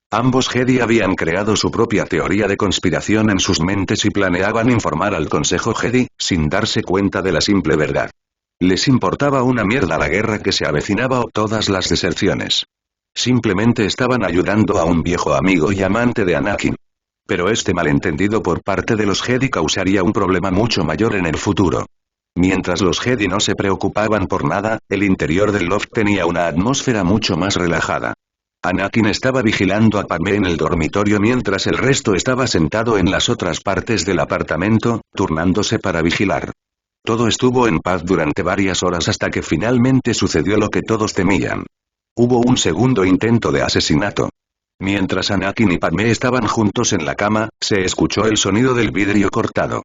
Ambos Jedi habían creado su propia teoría de conspiración en sus mentes y planeaban informar al Consejo Jedi, sin darse cuenta de la simple verdad. Les importaba una mierda la guerra que se avecinaba o todas las deserciones. Simplemente estaban ayudando a un viejo amigo y amante de Anakin. Pero este malentendido por parte de los Jedi causaría un problema mucho mayor en el futuro. Mientras los Jedi no se preocupaban por nada, el interior del loft tenía una atmósfera mucho más relajada. Anakin estaba vigilando a Padmé en el dormitorio mientras el resto estaba sentado en las otras partes del apartamento, turnándose para vigilar. Todo estuvo en paz durante varias horas hasta que finalmente sucedió lo que todos temían. Hubo un segundo intento de asesinato. Mientras Anakin y Padmé estaban juntos en la cama, se escuchó el sonido del vidrio cortado.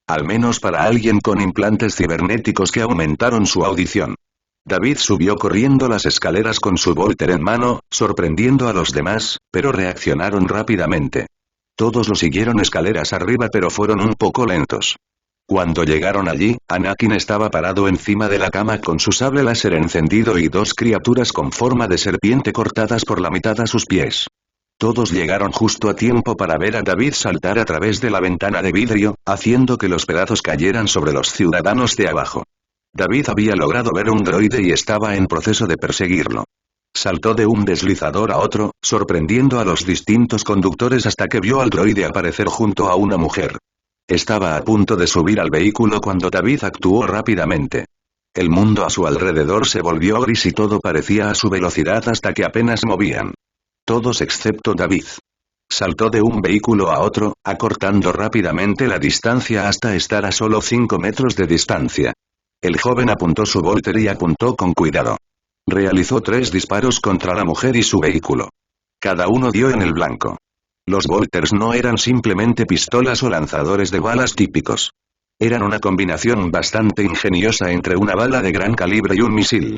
Al menos para alguien con implantes cibernéticos que aumentaron su audición. David subió corriendo las escaleras con su Volter en mano, sorprendiendo a los demás, pero reaccionaron rápidamente. Todos lo siguieron escaleras arriba pero fueron un poco lentos. Cuando llegaron allí, Anakin estaba parado encima de la cama con su sable láser encendido y dos criaturas con forma de serpiente cortadas por la mitad a sus pies. Todos llegaron justo a tiempo para ver a David saltar a través de la ventana de vidrio, haciendo que los pedazos cayeran sobre los ciudadanos de abajo. David había logrado ver un droide y estaba en proceso de perseguirlo. Saltó de un deslizador a otro, sorprendiendo a los distintos conductores hasta que vio al droide aparecer junto a una mujer. Estaba a punto de subir al vehículo cuando David actuó rápidamente. El mundo a su alrededor se volvió gris y todo parecía a su velocidad hasta que apenas movían. Todos excepto David. Saltó de un vehículo a otro, acortando rápidamente la distancia hasta estar a solo 5 metros de distancia. El joven apuntó su Volter y apuntó con cuidado. Realizó 3 disparos contra la mujer y su vehículo. Cada uno dio en el blanco. Los Volters no eran simplemente pistolas o lanzadores de balas típicos. Eran una combinación bastante ingeniosa entre una bala de gran calibre y un misil.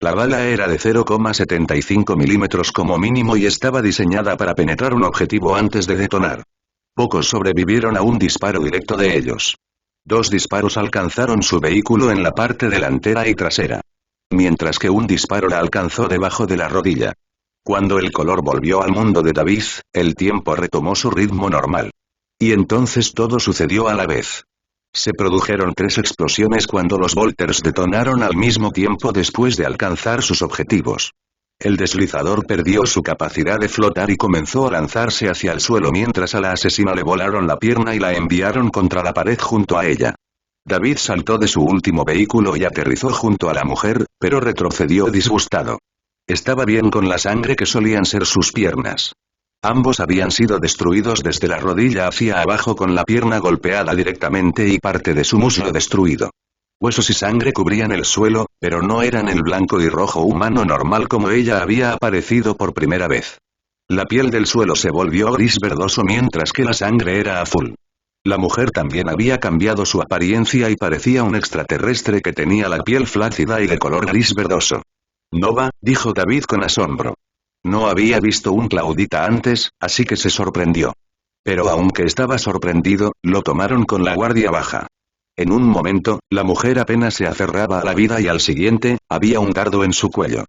La bala era de 0,75 milímetros como mínimo y estaba diseñada para penetrar un objetivo antes de detonar. Pocos sobrevivieron a un disparo directo de ellos. 2 disparos alcanzaron su vehículo en la parte delantera y trasera. Mientras que un disparo la alcanzó debajo de la rodilla. Cuando el color volvió al mundo de David, el tiempo retomó su ritmo normal. Y entonces todo sucedió a la vez. Se produjeron 3 explosiones cuando los Volters detonaron al mismo tiempo después de alcanzar sus objetivos. El deslizador perdió su capacidad de flotar y comenzó a lanzarse hacia el suelo mientras a la asesina le volaron la pierna y la enviaron contra la pared junto a ella. David saltó de su último vehículo y aterrizó junto a la mujer, pero retrocedió disgustado. Estaba bien con la sangre que solían ser sus piernas. Ambos habían sido destruidos desde la rodilla hacia abajo con la pierna golpeada directamente y parte de su muslo destruido. Huesos y sangre cubrían el suelo, pero no eran el blanco y rojo humano normal como ella había aparecido por primera vez. La piel del suelo se volvió gris verdoso mientras que la sangre era azul. La mujer también había cambiado su apariencia y parecía un extraterrestre que tenía la piel flácida y de color gris verdoso. Nova, dijo David con asombro. No había visto un Claudita antes, así que se sorprendió. Pero aunque estaba sorprendido, lo tomaron con la guardia baja. En un momento, la mujer apenas se aferraba a la vida y al siguiente, había un dardo en su cuello.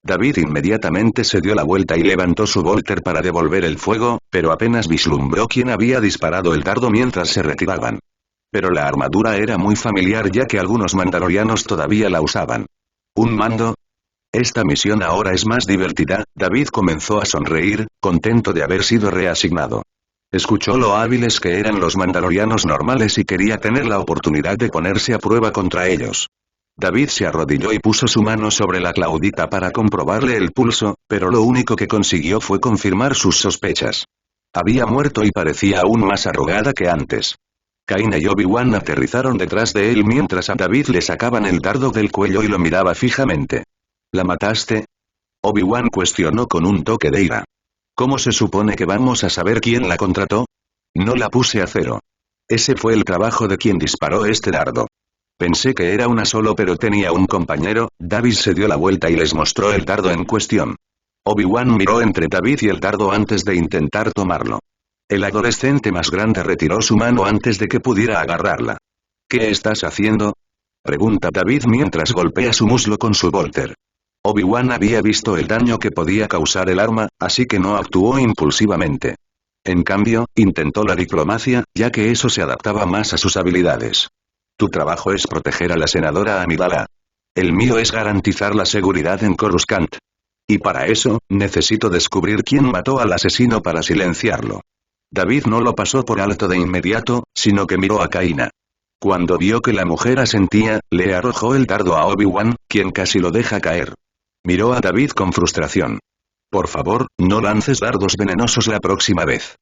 David inmediatamente se dio la vuelta y levantó su Volter para devolver el fuego, pero apenas vislumbró quién había disparado el dardo mientras se retiraban. Pero la armadura era muy familiar ya que algunos mandalorianos todavía la usaban. ¿Un mando? Esta misión ahora es más divertida, David comenzó a sonreír, contento de haber sido reasignado. Escuchó lo hábiles que eran los mandalorianos normales y quería tener la oportunidad de ponerse a prueba contra ellos. David se arrodilló y puso su mano sobre la Claudita para comprobarle el pulso, pero lo único que consiguió fue confirmar sus sospechas. Había muerto y parecía aún más arrugada que antes. Kaina y Obi-Wan aterrizaron detrás de él mientras a David le sacaban el dardo del cuello y lo miraba fijamente. ¿La mataste? Obi-Wan cuestionó con un toque de ira. ¿Cómo se supone que vamos a saber quién la contrató? No la puse a cero. Ese fue el trabajo de quien disparó este dardo. Pensé que era una solo pero tenía un compañero. David se dio la vuelta y les mostró el dardo en cuestión. Obi-Wan miró entre David y el dardo antes de intentar tomarlo. El adolescente más grande retiró su mano antes de que pudiera agarrarla. ¿Qué estás haciendo?, pregunta David mientras golpea su muslo con su volter. Obi-Wan había visto el daño que podía causar el arma, así que no actuó impulsivamente. En cambio, intentó la diplomacia, ya que eso se adaptaba más a sus habilidades. Tu trabajo es proteger a la senadora Amidala. El mío es garantizar la seguridad en Coruscant. Y para eso, necesito descubrir quién mató al asesino para silenciarlo. David no lo pasó por alto de inmediato, sino que miró a Kaina. Cuando vio que la mujer asentía, le arrojó el dardo a Obi-Wan, quien casi lo deja caer. Miró a David con frustración. Por favor, no lances dardos venenosos la próxima vez.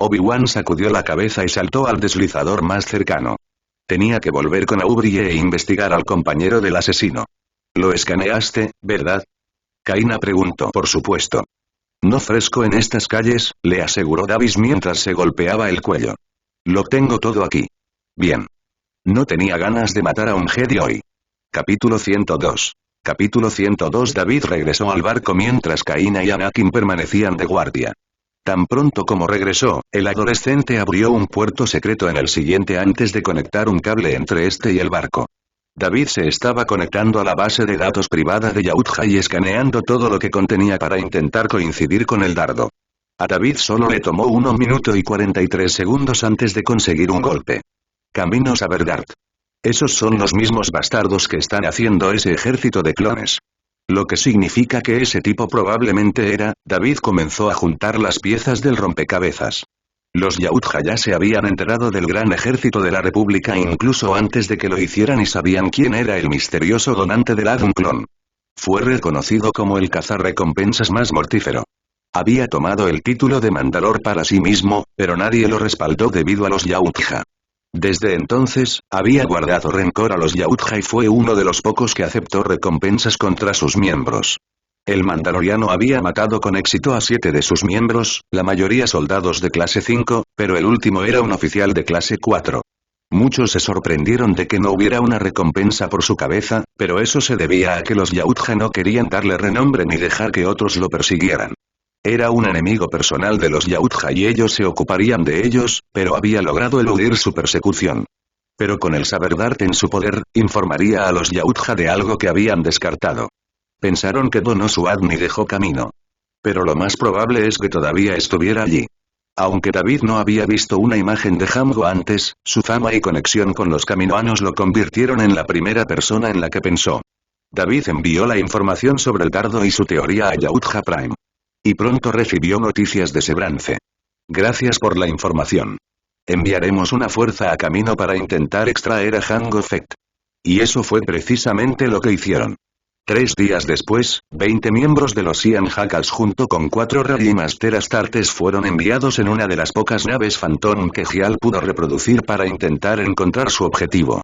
Obi-Wan sacudió la cabeza y saltó al deslizador más cercano. Tenía que volver con Aubrey e investigar al compañero del asesino. Lo escaneaste, ¿verdad? Kaina preguntó. Por supuesto. No fresco en estas calles, le aseguró Davis mientras se golpeaba el cuello. Lo tengo todo aquí. Bien. No tenía ganas de matar a un Jedi hoy. Capítulo 102. Capítulo 102. David regresó al barco mientras Kaina y Anakin permanecían de guardia. Tan pronto como regresó, el adolescente abrió un puerto secreto en el siguiente antes de conectar un cable entre este y el barco. David se estaba conectando a la base de datos privada de Yautja y escaneando todo lo que contenía para intentar coincidir con el dardo. A David solo le tomó 1 minuto y 43 segundos antes de conseguir un golpe. Caminos a Verdart. Esos son los mismos bastardos que están haciendo ese ejército de clones. Lo que significa que ese tipo probablemente era. David comenzó a juntar las piezas del rompecabezas. Los Yautja ya se habían enterado del gran ejército de la República incluso antes de que lo hicieran y sabían quién era el misterioso donante del Adun clon. Fue reconocido como el cazarrecompensas más mortífero. Había tomado el título de Mandalor para sí mismo, pero nadie lo respaldó debido a los Yautja. Desde entonces, había guardado rencor a los Yautja y fue uno de los pocos que aceptó recompensas contra sus miembros. El Mandaloriano había matado con éxito a 7 de sus miembros, la mayoría soldados de clase 5, pero el último era un oficial de clase 4. Muchos se sorprendieron de que no hubiera una recompensa por su cabeza, pero eso se debía a que los Yautja no querían darle renombre ni dejar que otros lo persiguieran. Era un enemigo personal de los Yautja y ellos se ocuparían de ellos, pero había logrado eludir su persecución. Pero con el saber Dart en su poder, informaría a los Yautja de algo que habían descartado. Pensaron que donó su Adni dejó camino. Pero lo más probable es que todavía estuviera allí. Aunque David no había visto una imagen de Jango antes, su fama y conexión con los caminoanos lo convirtieron en la primera persona en la que pensó. David envió la información sobre el dardo y su teoría a Yautja Prime. Y pronto recibió noticias de Sebrance. Gracias por la información. Enviaremos una fuerza a camino para intentar extraer a Jango Fett. Y eso fue precisamente lo que hicieron. 3 días después, 20 miembros de los Sian Jackals junto con 4 Rallymaster Astartes fueron enviados en una de las pocas naves Phantom que Gial pudo reproducir para intentar encontrar su objetivo.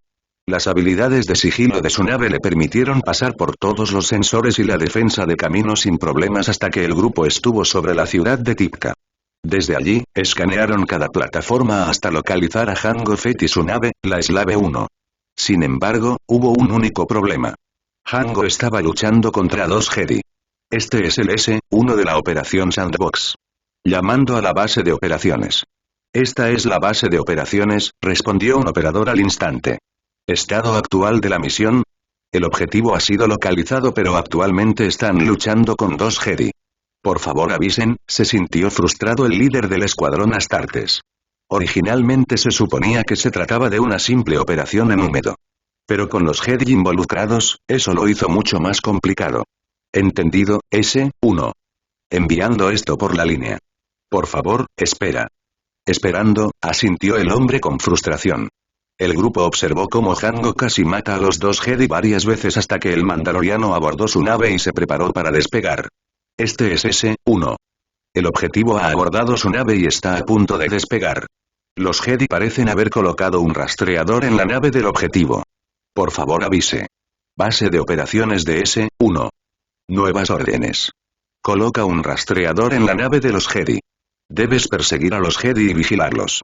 Las habilidades de sigilo de su nave le permitieron pasar por todos los sensores y la defensa de camino sin problemas hasta que el grupo estuvo sobre la ciudad de Tipka. Desde allí, escanearon cada plataforma hasta localizar a Jango Fett y su nave, la Slave 1. Sin embargo, hubo un único problema. Jango estaba luchando contra 2 Jedi. Este es el S-1 de la Operación Sandbox. Llamando a la base de operaciones. Esta es la base de operaciones, respondió un operador al instante. ¿Estado actual de la misión? El objetivo ha sido localizado pero actualmente están luchando con 2 Jedi. Por favor avisen, se sintió frustrado el líder del escuadrón Astartes. Originalmente se suponía que se trataba de una simple operación en húmedo. Pero con los Jedi involucrados, eso lo hizo mucho más complicado. Entendido, S-1. Enviando esto por la línea. Por favor, espera. Esperando, asintió el hombre con frustración. El grupo observó cómo Jango casi mata a los 2 Jedi varias veces hasta que el Mandaloriano abordó su nave y se preparó para despegar. Este es S-1. El objetivo ha abordado su nave y está a punto de despegar. Los Jedi parecen haber colocado un rastreador en la nave del objetivo. Por favor avise. Base de operaciones de S-1. Nuevas órdenes. Coloca un rastreador en la nave de los Jedi. Debes perseguir a los Jedi y vigilarlos.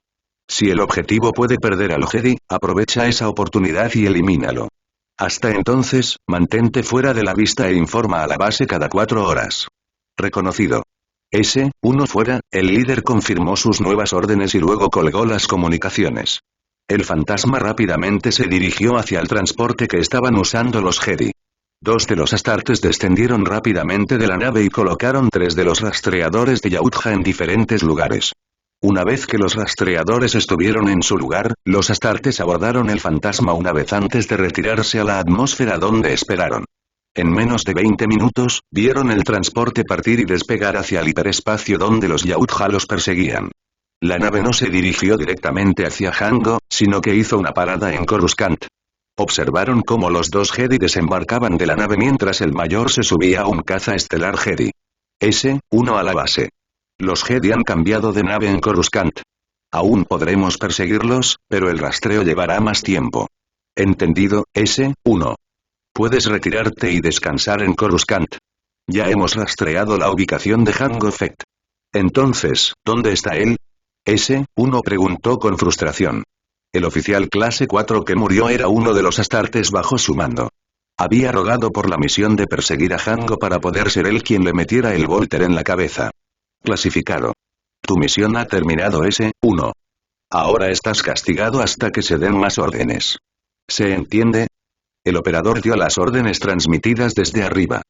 Si el objetivo puede perder al Jedi, aprovecha esa oportunidad y elimínalo. Hasta entonces, mantente fuera de la vista e informa a la base cada 4 horas. Reconocido. S-1 fuera, el líder confirmó sus nuevas órdenes y luego colgó las comunicaciones. El fantasma rápidamente se dirigió hacia el transporte que estaban usando los Jedi. 2 de los astartes descendieron rápidamente de la nave y colocaron 3 de los rastreadores de Yautja en diferentes lugares. Una vez que los rastreadores estuvieron en su lugar, los astartes abordaron el fantasma una vez antes de retirarse a la atmósfera donde esperaron. En menos de 20 minutos, vieron el transporte partir y despegar hacia el hiperespacio donde los Yautja los perseguían. La nave no se dirigió directamente hacia Jango, sino que hizo una parada en Coruscant. Observaron cómo los 2 Jedi desembarcaban de la nave mientras el mayor se subía a un caza estelar Jedi. S-1 a la base. Los Jedi han cambiado de nave en Coruscant. Aún podremos perseguirlos, pero el rastreo llevará más tiempo. Entendido, S-1. Puedes retirarte y descansar en Coruscant. Ya hemos rastreado la ubicación de Jango Fett. Entonces, ¿dónde está él? S-1 preguntó con frustración. El oficial clase 4 que murió era uno de los astartes bajo su mando. Había rogado por la misión de perseguir a Jango para poder ser él quien le metiera el volter en la cabeza. Clasificado. Tu misión ha terminado S-1. Ahora estás castigado hasta que se den más órdenes. ¿Se entiende? El operador dio las órdenes transmitidas desde arriba.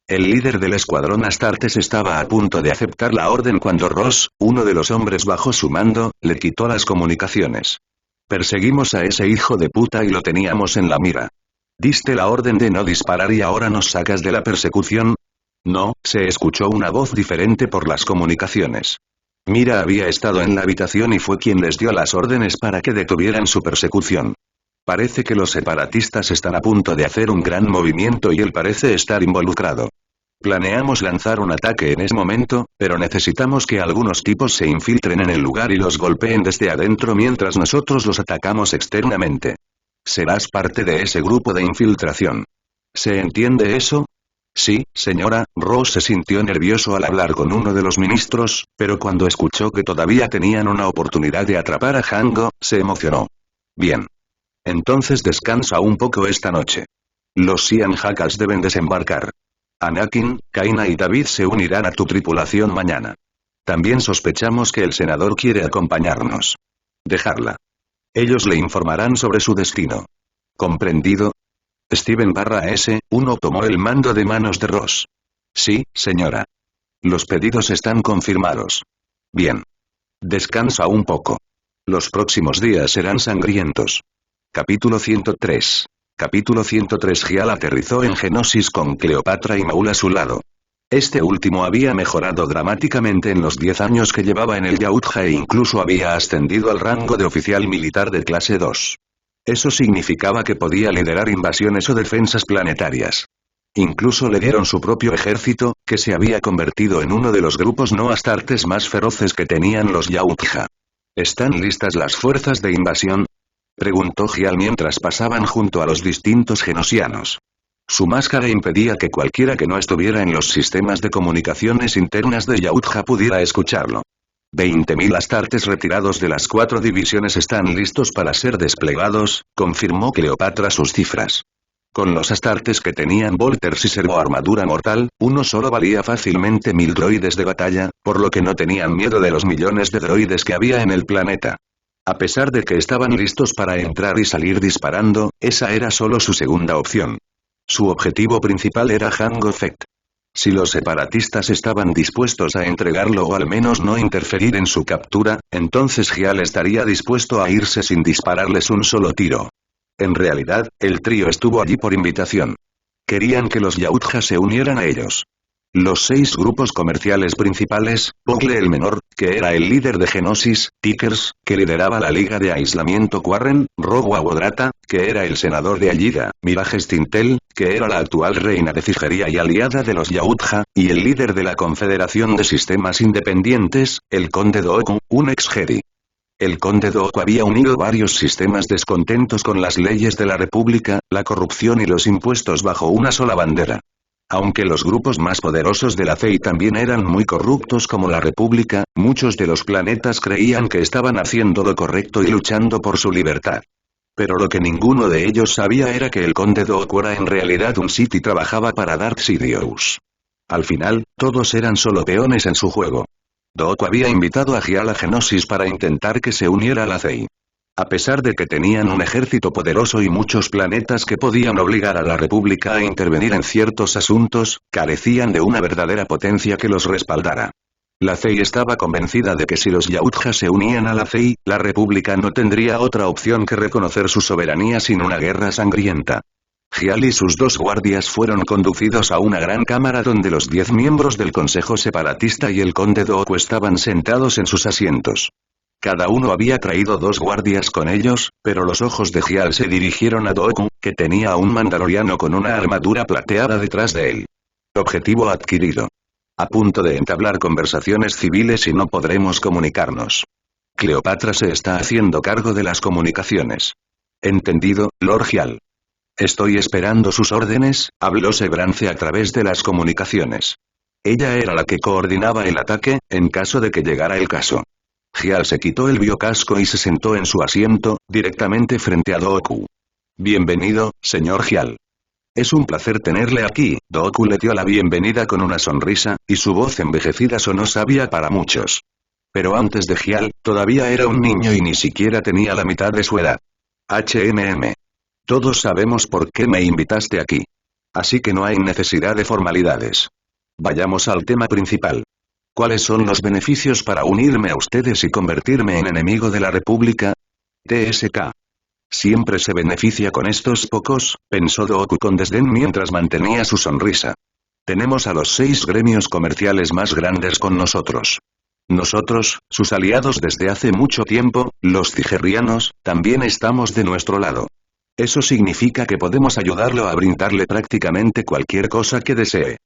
El líder del escuadrón Astartes estaba a punto de aceptar la orden cuando Ross, uno de los hombres bajo su mando, le quitó las comunicaciones. Perseguimos a ese hijo de puta y lo teníamos en la mira. Diste la orden de no disparar y ahora nos sacas de la persecución. No, se escuchó una voz diferente por las comunicaciones. Mira había estado en la habitación y fue quien les dio las órdenes para que detuvieran su persecución. Parece que los separatistas están a punto de hacer un gran movimiento y él parece estar involucrado. Planeamos lanzar un ataque en ese momento, pero necesitamos que algunos tipos se infiltren en el lugar y los golpeen desde adentro mientras nosotros los atacamos externamente. Serás parte de ese grupo de infiltración. ¿Se entiende eso? Sí, señora. Ross se sintió nervioso al hablar con uno de los ministros, pero cuando escuchó que todavía tenían una oportunidad de atrapar a Jango, se emocionó. Bien. Entonces descansa un poco esta noche. Los Xian Jackals deben desembarcar. Anakin, Kaina y David se unirán a tu tripulación mañana. También sospechamos que el senador quiere acompañarnos. Dejarla. Ellos le informarán sobre su destino. ¿Comprendido? Steven/S-1 tomó el mando de manos de Ross. Sí, señora. Los pedidos están confirmados. Bien. Descansa un poco. Los próximos días serán sangrientos. Capítulo 103. Capítulo 103. Gial aterrizó en Geonosis con Cleopatra y Maul a su lado. Este último había mejorado dramáticamente en los 10 años que llevaba en el Yautja e incluso había ascendido al rango de oficial militar de clase 2. Eso significaba que podía liderar invasiones o defensas planetarias. Incluso le dieron su propio ejército, que se había convertido en uno de los grupos no astartes más feroces que tenían los Yautja. ¿Están listas las fuerzas de invasión? Preguntó Gial mientras pasaban junto a los distintos genosianos. Su máscara impedía que cualquiera que no estuviera en los sistemas de comunicaciones internas de Yautja pudiera escucharlo. 20.000 astartes retirados de las 4 divisiones están listos para ser desplegados, confirmó Cleopatra sus cifras. Con los astartes que tenían volters y servoarmadura mortal, uno solo valía fácilmente 1000 droides de batalla, por lo que no tenían miedo de los millones de droides que había en el planeta. A pesar de que estaban listos para entrar y salir disparando, esa era solo su segunda opción. Su objetivo principal era Jango Fett. Si los separatistas estaban dispuestos a entregarlo o al menos no interferir en su captura, entonces Gial estaría dispuesto a irse sin dispararles un solo tiro. En realidad, el trío estuvo allí por invitación. Querían que los Yautja se unieran a ellos. Los 6 grupos comerciales principales, Pogle el Menor, que era el líder de Geonosis, Tickers, que lideraba la Liga de Aislamiento Quarren, Rogue Awodrata, que era el senador de Allida, Mirage Stintel, que era la actual reina de Cigería y aliada de los Yautja, y el líder de la Confederación de Sistemas Independientes, el Conde Dooku, un ex-Jedi. El Conde Dooku había unido varios sistemas descontentos con las leyes de la República, la corrupción y los impuestos bajo una sola bandera. Aunque los grupos más poderosos de la CEI también eran muy corruptos como la República, muchos de los planetas creían que estaban haciendo lo correcto y luchando por su libertad. Pero lo que ninguno de ellos sabía era que el Conde Dooku era en realidad un Sith y trabajaba para Darth Sidious. Al final, todos eran solo peones en su juego. Dooku había invitado a Hyal a Geonosis para intentar que se uniera a la CEI. A pesar de que tenían un ejército poderoso y muchos planetas que podían obligar a la República a intervenir en ciertos asuntos, carecían de una verdadera potencia que los respaldara. La CEI estaba convencida de que si los Yautja se unían a la CEI, la República no tendría otra opción que reconocer su soberanía sin una guerra sangrienta. Hyal y sus 2 guardias fueron conducidos a una gran cámara donde los 10 miembros del Consejo Separatista y el Conde Dooku estaban sentados en sus asientos. Cada uno había traído 2 guardias con ellos, pero los ojos de Hyal se dirigieron a Dooku, que tenía a un mandaloriano con una armadura plateada detrás de él. Objetivo adquirido. A punto de entablar conversaciones civiles y no podremos comunicarnos. Cleopatra se está haciendo cargo de las comunicaciones. Entendido, Lord Hyal. Estoy esperando sus órdenes, habló Sebrance a través de las comunicaciones. Ella era la que coordinaba el ataque, en caso de que llegara el caso. Hyal se quitó el biocasco y se sentó en su asiento, directamente frente a Dooku. Bienvenido, señor Hyal. Es un placer tenerle aquí. Dooku le dio la bienvenida con una sonrisa, y su voz envejecida sonó sabia para muchos. Pero antes de Hyal, todavía era un niño y ni siquiera tenía la mitad de su edad. Todos sabemos por qué me invitaste aquí. Así que no hay necesidad de formalidades. Vayamos al tema principal. ¿Cuáles son los beneficios para unirme a ustedes y convertirme en enemigo de la República? TSK. Siempre se beneficia con estos pocos, pensó Dooku con desdén mientras mantenía su sonrisa. Tenemos a los 6 gremios comerciales más grandes con nosotros. Nosotros, sus aliados desde hace mucho tiempo, los Cigerrianos, también estamos de nuestro lado. Eso significa que podemos ayudarlo a brindarle prácticamente cualquier cosa que desee.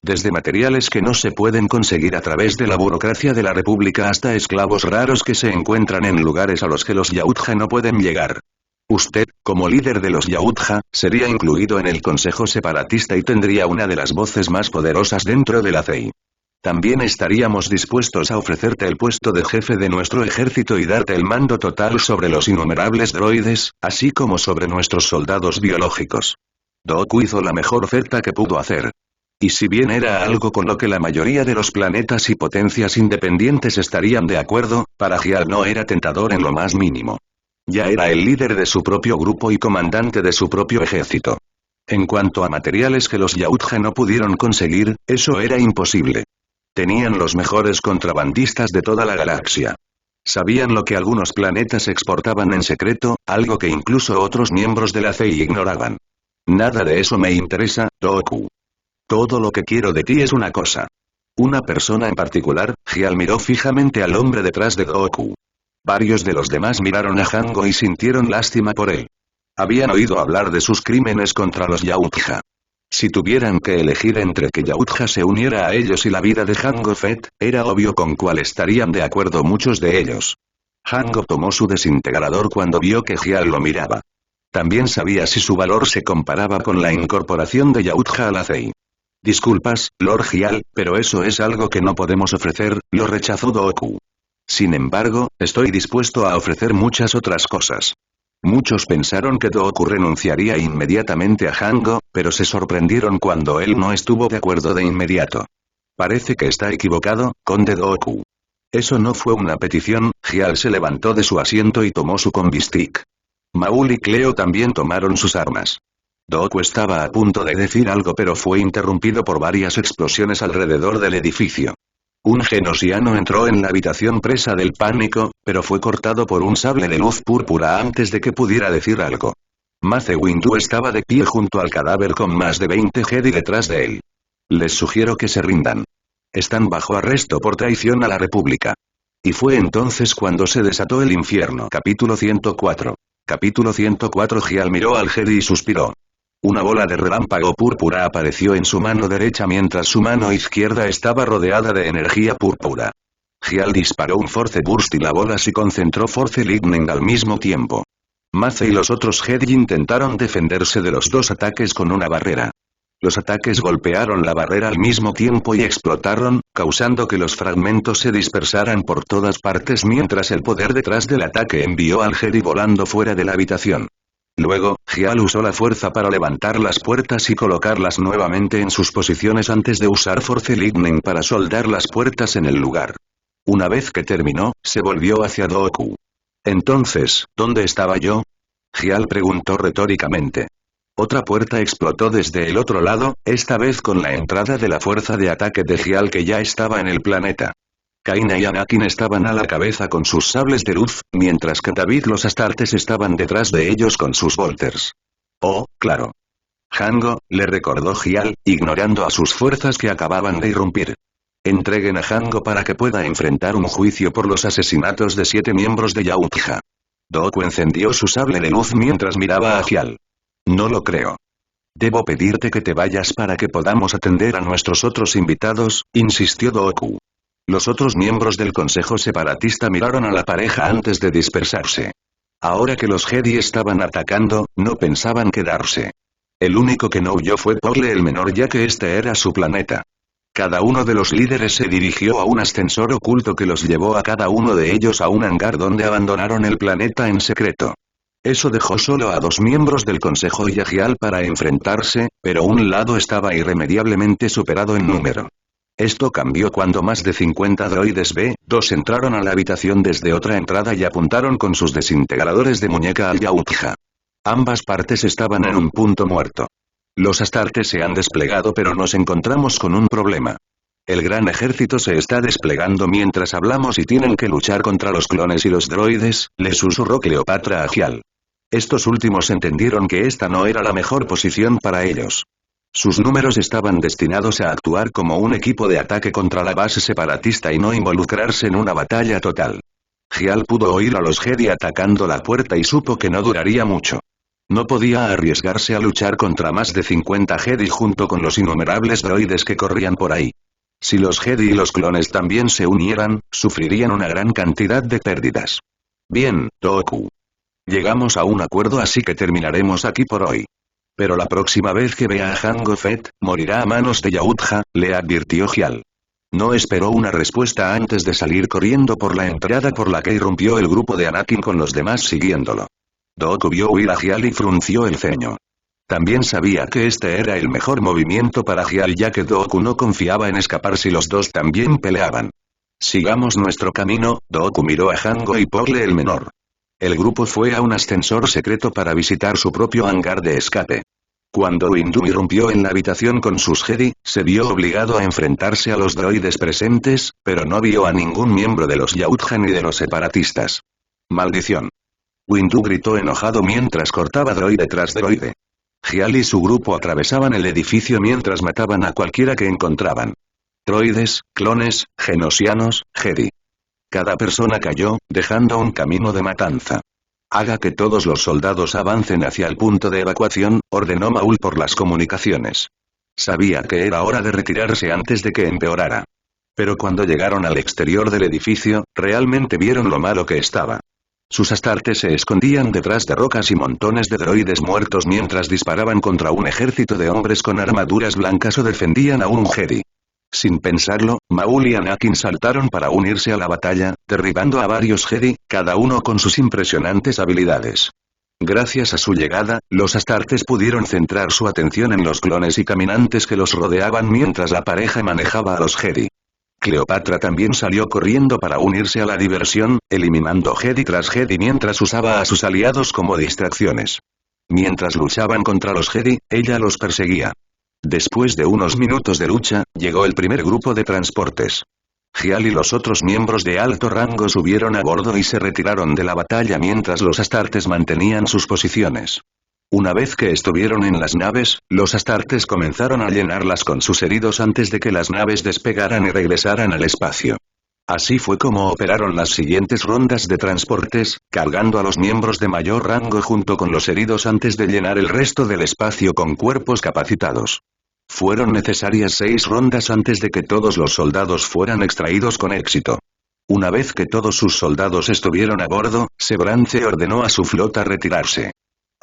Desde materiales que no se pueden conseguir a través de la burocracia de la República hasta esclavos raros que se encuentran en lugares a los que los Yautja no pueden llegar. Usted, como líder de los Yautja, sería incluido en el Consejo Separatista y tendría una de las voces más poderosas dentro de la CEI. También estaríamos dispuestos a ofrecerte el puesto de jefe de nuestro ejército y darte el mando total sobre los innumerables droides, así como sobre nuestros soldados biológicos. Dooku hizo la mejor oferta que pudo hacer. Y si bien era algo con lo que la mayoría de los planetas y potencias independientes estarían de acuerdo, para Hyal no era tentador en lo más mínimo. Ya era el líder de su propio grupo y comandante de su propio ejército. En cuanto a materiales que los Yautja no pudieron conseguir, eso era imposible. Tenían los mejores contrabandistas de toda la galaxia. Sabían lo que algunos planetas exportaban en secreto, algo que incluso otros miembros de la CEI ignoraban. Nada de eso me interesa, Dooku. Todo lo que quiero de ti es una cosa. Una persona en particular. Hyal miró fijamente al hombre detrás de Dooku. Varios de los demás miraron a Jango y sintieron lástima por él. Habían oído hablar de sus crímenes contra los Yautja. Si tuvieran que elegir entre que Yautja se uniera a ellos y la vida de Jango Fett, era obvio con cuál estarían de acuerdo muchos de ellos. Jango tomó su desintegrador cuando vio que Hyal lo miraba. También sabía si su valor se comparaba con la incorporación de Yautja a la CEI. Disculpas, Lord Hyal, pero eso es algo que no podemos ofrecer, lo rechazó Dooku. Sin embargo, estoy dispuesto a ofrecer muchas otras cosas. Muchos pensaron que Dooku renunciaría inmediatamente a Jango, pero se sorprendieron cuando él no estuvo de acuerdo de inmediato. Parece que está equivocado, Conde Dooku. Eso no fue una petición. Hyal se levantó de su asiento y tomó su combi stick. Maul y Cleo también tomaron sus armas. Dooku estaba a punto de decir algo pero fue interrumpido por varias explosiones alrededor del edificio. Un genosiano entró en la habitación presa del pánico, pero fue cortado por un sable de luz púrpura antes de que pudiera decir algo. Mace Windu estaba de pie junto al cadáver con más de 20 Jedi detrás de él. Les sugiero que se rindan. Están bajo arresto por traición a la República. Y fue entonces cuando se desató el infierno. Capítulo 104. Capítulo 104. Hyal miró al Jedi y suspiró. Una bola de relámpago púrpura apareció en su mano derecha mientras su mano izquierda estaba rodeada de energía púrpura. Hyal disparó un Force Burst y la bola se concentró Force Lightning al mismo tiempo. Mace y los otros Jedi intentaron defenderse de los 2 ataques con una barrera. Los ataques golpearon la barrera al mismo tiempo y explotaron, causando que los fragmentos se dispersaran por todas partes mientras el poder detrás del ataque envió al Jedi volando fuera de la habitación. Luego, Hyal usó la fuerza para levantar las puertas y colocarlas nuevamente en sus posiciones antes de usar Force Lightning para soldar las puertas en el lugar. Una vez que terminó, se volvió hacia Dooku. Entonces, ¿dónde estaba yo? Hyal preguntó retóricamente. Otra puerta explotó desde el otro lado, esta vez con la entrada de la fuerza de ataque de Hyal que ya estaba en el planeta. Kaina y Anakin estaban a la cabeza con sus sables de luz, mientras que David los Astartes estaban detrás de ellos con sus bolters. Oh, claro. Jango, le recordó Hyal, ignorando a sus fuerzas que acababan de irrumpir. Entreguen a Jango para que pueda enfrentar un juicio por los asesinatos de 7 miembros de Yautja. Dooku encendió su sable de luz mientras miraba a Hyal. No lo creo. Debo pedirte que te vayas para que podamos atender a nuestros otros invitados, insistió Dooku. Los otros miembros del Consejo Separatista miraron a la pareja antes de dispersarse. Ahora que los Jedi estaban atacando, no pensaban quedarse. El único que no huyó fue Porle el Menor ya que este era su planeta. Cada uno de los líderes se dirigió a un ascensor oculto que los llevó a cada uno de ellos a un hangar donde abandonaron el planeta en secreto. Eso dejó solo a 2 miembros del Consejo y a Hyal para enfrentarse, pero un lado estaba irremediablemente superado en número. Esto cambió cuando más de 50 droides B-2 entraron a la habitación desde otra entrada y apuntaron con sus desintegradores de muñeca al Yautja. Ambas partes estaban en un punto muerto. Los Astartes se han desplegado pero nos encontramos con un problema. El gran ejército se está desplegando mientras hablamos y tienen que luchar contra los clones y los droides, le susurró Cleopatra a Hyal. Estos últimos entendieron que esta no era la mejor posición para ellos. Sus números estaban destinados a actuar como un equipo de ataque contra la base separatista y no involucrarse en una batalla total. Hyal pudo oír a los Jedi atacando la puerta y supo que no duraría mucho. No podía arriesgarse a luchar contra más de 50 Jedi junto con los innumerables droides que corrían por ahí. Si los Jedi y los clones también se unieran, sufrirían una gran cantidad de pérdidas. Bien, Dooku. Llegamos a un acuerdo así que terminaremos aquí por hoy. Pero la próxima vez que vea a Jango Fett, morirá a manos de Yautja, le advirtió Hyal. No esperó una respuesta antes de salir corriendo por la entrada por la que irrumpió el grupo de Anakin con los demás siguiéndolo. Dooku vio huir a Hyal y frunció el ceño. También sabía que este era el mejor movimiento para Hyal ya que Dooku no confiaba en escapar si los dos también peleaban. Sigamos nuestro camino, Dooku miró a Jango y Porle el Menor. El grupo fue a un ascensor secreto para visitar su propio hangar de escape. Cuando Windu irrumpió en la habitación con sus Jedi, se vio obligado a enfrentarse a los droides presentes, pero no vio a ningún miembro de los Yautja ni de los separatistas. ¡Maldición! Windu gritó enojado mientras cortaba droide tras droide. Hyal y su grupo atravesaban el edificio mientras mataban a cualquiera que encontraban. Droides, clones, genosianos, Jedi. Cada persona cayó, dejando un camino de matanza. Haga que todos los soldados avancen hacia el punto de evacuación, ordenó Maul por las comunicaciones. Sabía que era hora de retirarse antes de que empeorara. Pero cuando llegaron al exterior del edificio, realmente vieron lo malo que estaba. Sus Astartes se escondían detrás de rocas y montones de droides muertos mientras disparaban contra un ejército de hombres con armaduras blancas o defendían a un Jedi. Sin pensarlo, Maul y Anakin saltaron para unirse a la batalla, derribando a varios Jedi, cada uno con sus impresionantes habilidades. Gracias a su llegada, los Astartes pudieron centrar su atención en los clones y caminantes que los rodeaban mientras la pareja manejaba a los Jedi. Cleopatra también salió corriendo para unirse a la diversión, eliminando Jedi tras Jedi mientras usaba a sus aliados como distracciones. Mientras luchaban contra los Jedi, ella los perseguía. Después de unos minutos de lucha, llegó el primer grupo de transportes. Hyal y los otros miembros de alto rango subieron a bordo y se retiraron de la batalla mientras los Astartes mantenían sus posiciones. Una vez que estuvieron en las naves, los Astartes comenzaron a llenarlas con sus heridos antes de que las naves despegaran y regresaran al espacio. Así fue como operaron las siguientes rondas de transportes, cargando a los miembros de mayor rango junto con los heridos antes de llenar el resto del espacio con cuerpos capacitados. Fueron necesarias 6 rondas antes de que todos los soldados fueran extraídos con éxito. Una vez que todos sus soldados estuvieron a bordo, Sebrance ordenó a su flota retirarse.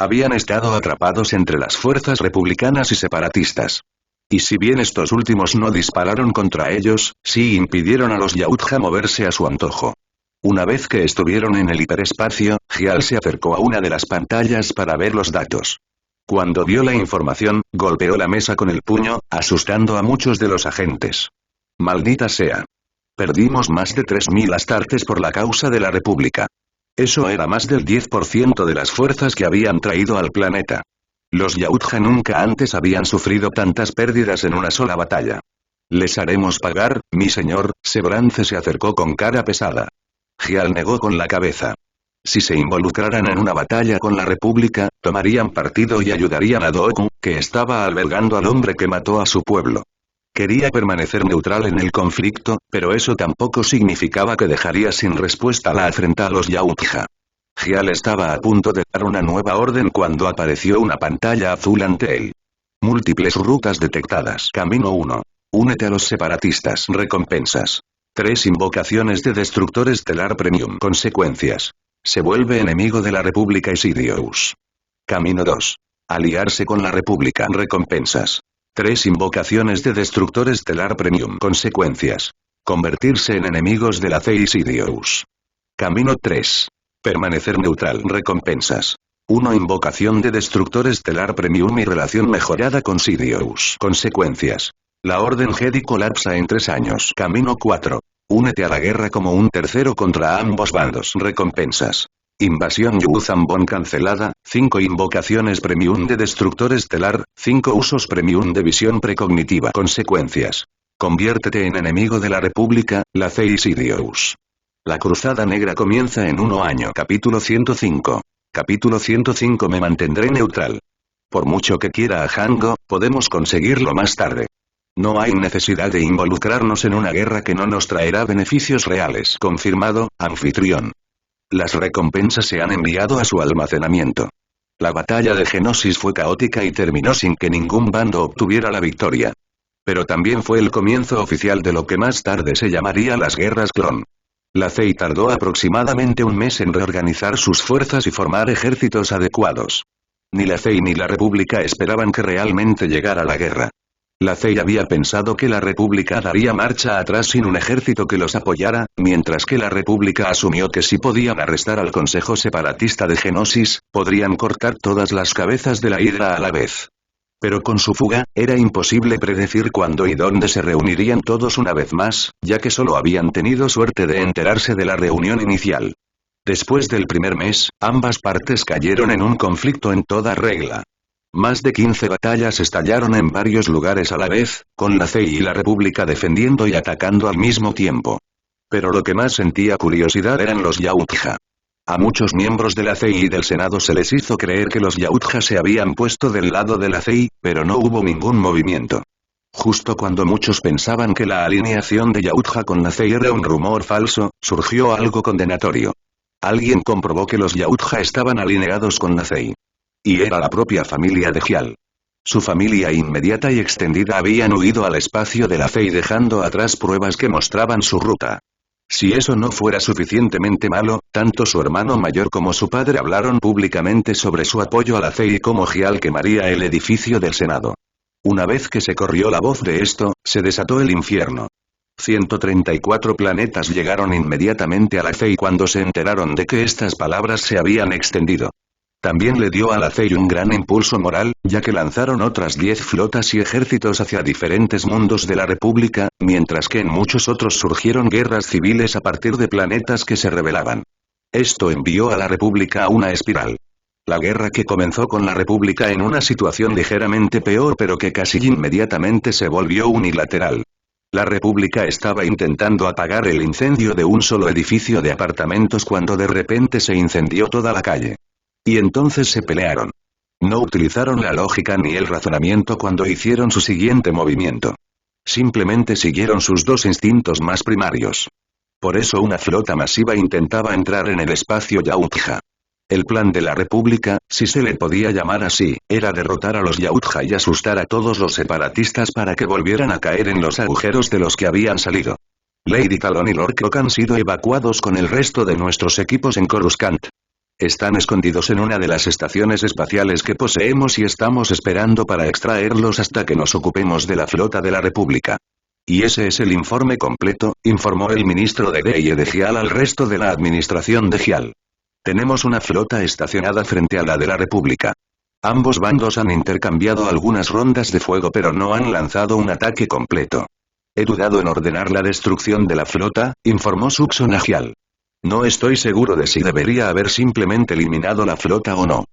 Habían estado atrapados entre las fuerzas republicanas y separatistas. Y si bien estos últimos no dispararon contra ellos, sí impidieron a los Yautja moverse a su antojo. Una vez que estuvieron en el hiperespacio, Gial se acercó a una de las pantallas para ver los datos. Cuando vio la información, golpeó la mesa con el puño, asustando a muchos de los agentes. Maldita sea. Perdimos más de 3000 astartes por la causa de la República. Eso era más del 10% de las fuerzas que habían traído al planeta. Los Yautja nunca antes habían sufrido tantas pérdidas en una sola batalla. Les haremos pagar, mi señor. Sebrance se acercó con cara pesada. Gial negó con la cabeza. Si se involucraran en una batalla con la República, tomarían partido y ayudarían a Doku, que estaba albergando al hombre que mató a su pueblo. Quería permanecer neutral en el conflicto, pero eso tampoco significaba que dejaría sin respuesta la afrenta a los Yautja. Gial estaba a punto de dar una nueva orden cuando apareció una pantalla azul ante él. Múltiples rutas detectadas. Camino 1. Únete a los separatistas. Recompensas. 3 invocaciones de Destructor Estelar Premium. Consecuencias. Se vuelve enemigo de la República y Sidious. Camino 2. Aliarse con la República. Recompensas. 3 invocaciones de Destructor Estelar Premium. Consecuencias. Convertirse en enemigos de la CIA y Sidious. Camino 3. Permanecer neutral. Recompensas. 1 invocación de Destructor Estelar Premium y relación mejorada con Sidious. Consecuencias. La Orden Jedi colapsa en 3 años. Camino 4. Únete a la guerra como un tercero contra ambos bandos. Recompensas. Invasión Yuzambon cancelada, 5 invocaciones Premium de Destructor Estelar, 5 usos Premium de visión precognitiva. Consecuencias. Conviértete en enemigo de la República, la CIA y Sidious. La Cruzada Negra comienza en 1 año. Capítulo 105. Capítulo 105. Me mantendré neutral. Por mucho que quiera a Jango, podemos conseguirlo más tarde. No hay necesidad de involucrarnos en una guerra que no nos traerá beneficios reales. Confirmado, anfitrión. Las recompensas se han enviado a su almacenamiento. La batalla de Genosis fue caótica y terminó sin que ningún bando obtuviera la victoria. Pero también fue el comienzo oficial de lo que más tarde se llamaría las guerras clon. La CIA tardó aproximadamente un mes en reorganizar sus fuerzas y formar ejércitos adecuados. Ni la CIA ni la República esperaban que realmente llegara la guerra. La CIA había pensado que la República daría marcha atrás sin un ejército que los apoyara, mientras que la República asumió que si podían arrestar al Consejo Separatista de Genosis, podrían cortar todas las cabezas de la Hidra a la vez. Pero con su fuga, era imposible predecir cuándo y dónde se reunirían todos una vez más, ya que solo habían tenido suerte de enterarse de la reunión inicial. Después del primer mes, ambas partes cayeron en un conflicto en toda regla. Más de 15 batallas estallaron en varios lugares a la vez, con la CIA y la República defendiendo y atacando al mismo tiempo. Pero lo que más sentía curiosidad eran los Yautja. A muchos miembros de la CIA y del Senado se les hizo creer que los Yautja se habían puesto del lado de la CIA, pero no hubo ningún movimiento. Justo cuando muchos pensaban que la alineación de Yautja con la CIA era un rumor falso, surgió algo condenatorio. Alguien comprobó que los Yautja estaban alineados con la CIA. Y era la propia familia de Gial. Su familia inmediata y extendida habían huido al espacio de la CIA dejando atrás pruebas que mostraban su ruta. Si eso no fuera suficientemente malo, tanto su hermano mayor como su padre hablaron públicamente sobre su apoyo a la CIA y cómo Gial quemaría el edificio del Senado. Una vez que se corrió la voz de esto, se desató el infierno. 134 planetas llegaron inmediatamente a la CIA cuando se enteraron de que estas palabras se habían extendido. También le dio a la CIA un gran impulso moral, ya que lanzaron otras 10 flotas y ejércitos hacia diferentes mundos de la República, mientras que en muchos otros surgieron guerras civiles a partir de planetas que se rebelaban. Esto envió a la República a una espiral. La guerra que comenzó con la República en una situación ligeramente peor pero que casi inmediatamente se volvió unilateral. La República estaba intentando apagar el incendio de un solo edificio de apartamentos cuando de repente se incendió toda la calle. Y entonces se pelearon. No utilizaron la lógica ni el razonamiento cuando hicieron su siguiente movimiento. Simplemente siguieron sus dos instintos más primarios. Por eso una flota masiva intentaba entrar en el espacio Yautja. El plan de la República, si se le podía llamar así, era derrotar a los Yautja y asustar a todos los separatistas para que volvieran a caer en los agujeros de los que habían salido. Lady Talon y Lord Croc han sido evacuados con el resto de nuestros equipos en Coruscant. Están escondidos en una de las estaciones espaciales que poseemos y estamos esperando para extraerlos hasta que nos ocupemos de la flota de la República. Y ese es el informe completo, informó el ministro de DEIE de Gial al resto de la administración de Gial. Tenemos una flota estacionada frente a la de la República. Ambos bandos han intercambiado algunas rondas de fuego pero no han lanzado un ataque completo. He dudado en ordenar la destrucción de la flota, informó Suxon a Gial. No estoy seguro de si debería haber simplemente eliminado la flota o no.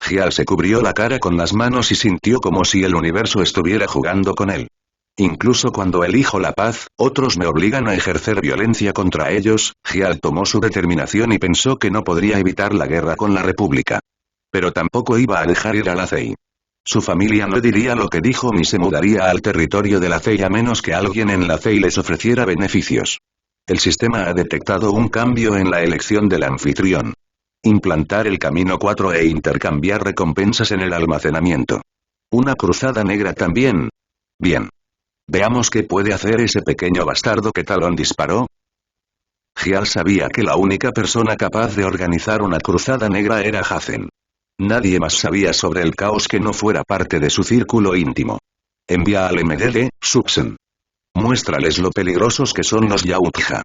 Gial se cubrió la cara con las manos y sintió como si el universo estuviera jugando con él. Incluso cuando elijo la paz, otros me obligan a ejercer violencia contra ellos. Gial tomó su determinación y pensó que no podría evitar la guerra con la República. Pero tampoco iba a dejar ir a la CEI. Su familia no diría lo que dijo ni se mudaría al territorio de la CEI a menos que alguien en la CEI les ofreciera beneficios. El sistema ha detectado un cambio en la elección del anfitrión. Implantar el camino 4 e intercambiar recompensas en el almacenamiento. Una cruzada negra también. Bien. Veamos qué puede hacer ese pequeño bastardo que Talón disparó. Gial sabía que la única persona capaz de organizar una cruzada negra era Hazen. Nadie más sabía sobre el caos que no fuera parte de su círculo íntimo. Envía al MDD, Suxon. Muéstrales lo peligrosos que son los Yautja.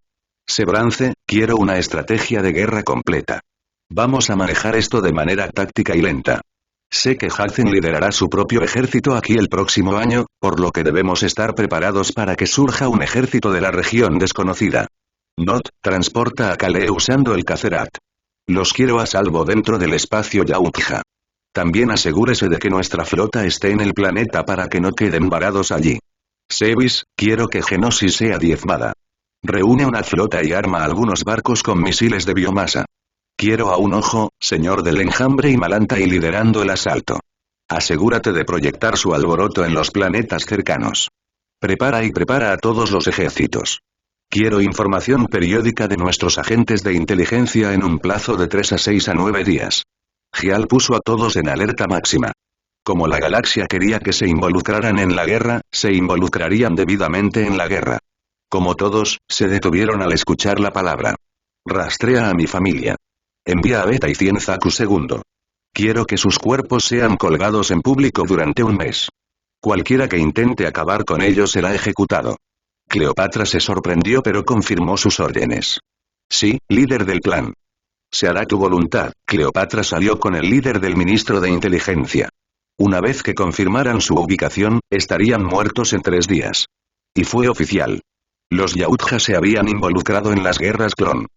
Sebrance, quiero una estrategia de guerra completa. Vamos a manejar esto de manera táctica y lenta. Sé que Hazen liderará su propio ejército aquí el próximo año, por lo que debemos estar preparados para que surja un ejército de la región desconocida. Not, transporta a Kale usando el Kacerat. Los quiero a salvo dentro del espacio Yautja. También asegúrese de que nuestra flota esté en el planeta para que no queden varados allí. Sevis, quiero que Genosis sea diezmada. Reúne una flota y arma algunos barcos con misiles de biomasa. Quiero a un ojo, señor del enjambre y Malanta y liderando el asalto. Asegúrate de proyectar su alboroto en los planetas cercanos. Prepara a todos los ejércitos. Quiero información periódica de nuestros agentes de inteligencia en un plazo de 3 a 6 a 9 días. Gial puso a todos en alerta máxima. Como la galaxia quería que se involucraran en la guerra, se involucrarían debidamente en la guerra. Como todos, se detuvieron al escuchar la palabra. Rastrea a mi familia. Envía a Beta y Cienzaku II. Quiero que sus cuerpos sean colgados en público durante un mes. Cualquiera que intente acabar con ellos será ejecutado. Cleopatra se sorprendió pero confirmó sus órdenes. Sí, líder del plan. Se hará tu voluntad. Cleopatra salió con el líder del ministro de inteligencia. Una vez que confirmaran su ubicación, estarían muertos en 3 días. Y fue oficial. Los Yautja se habían involucrado en las guerras clon.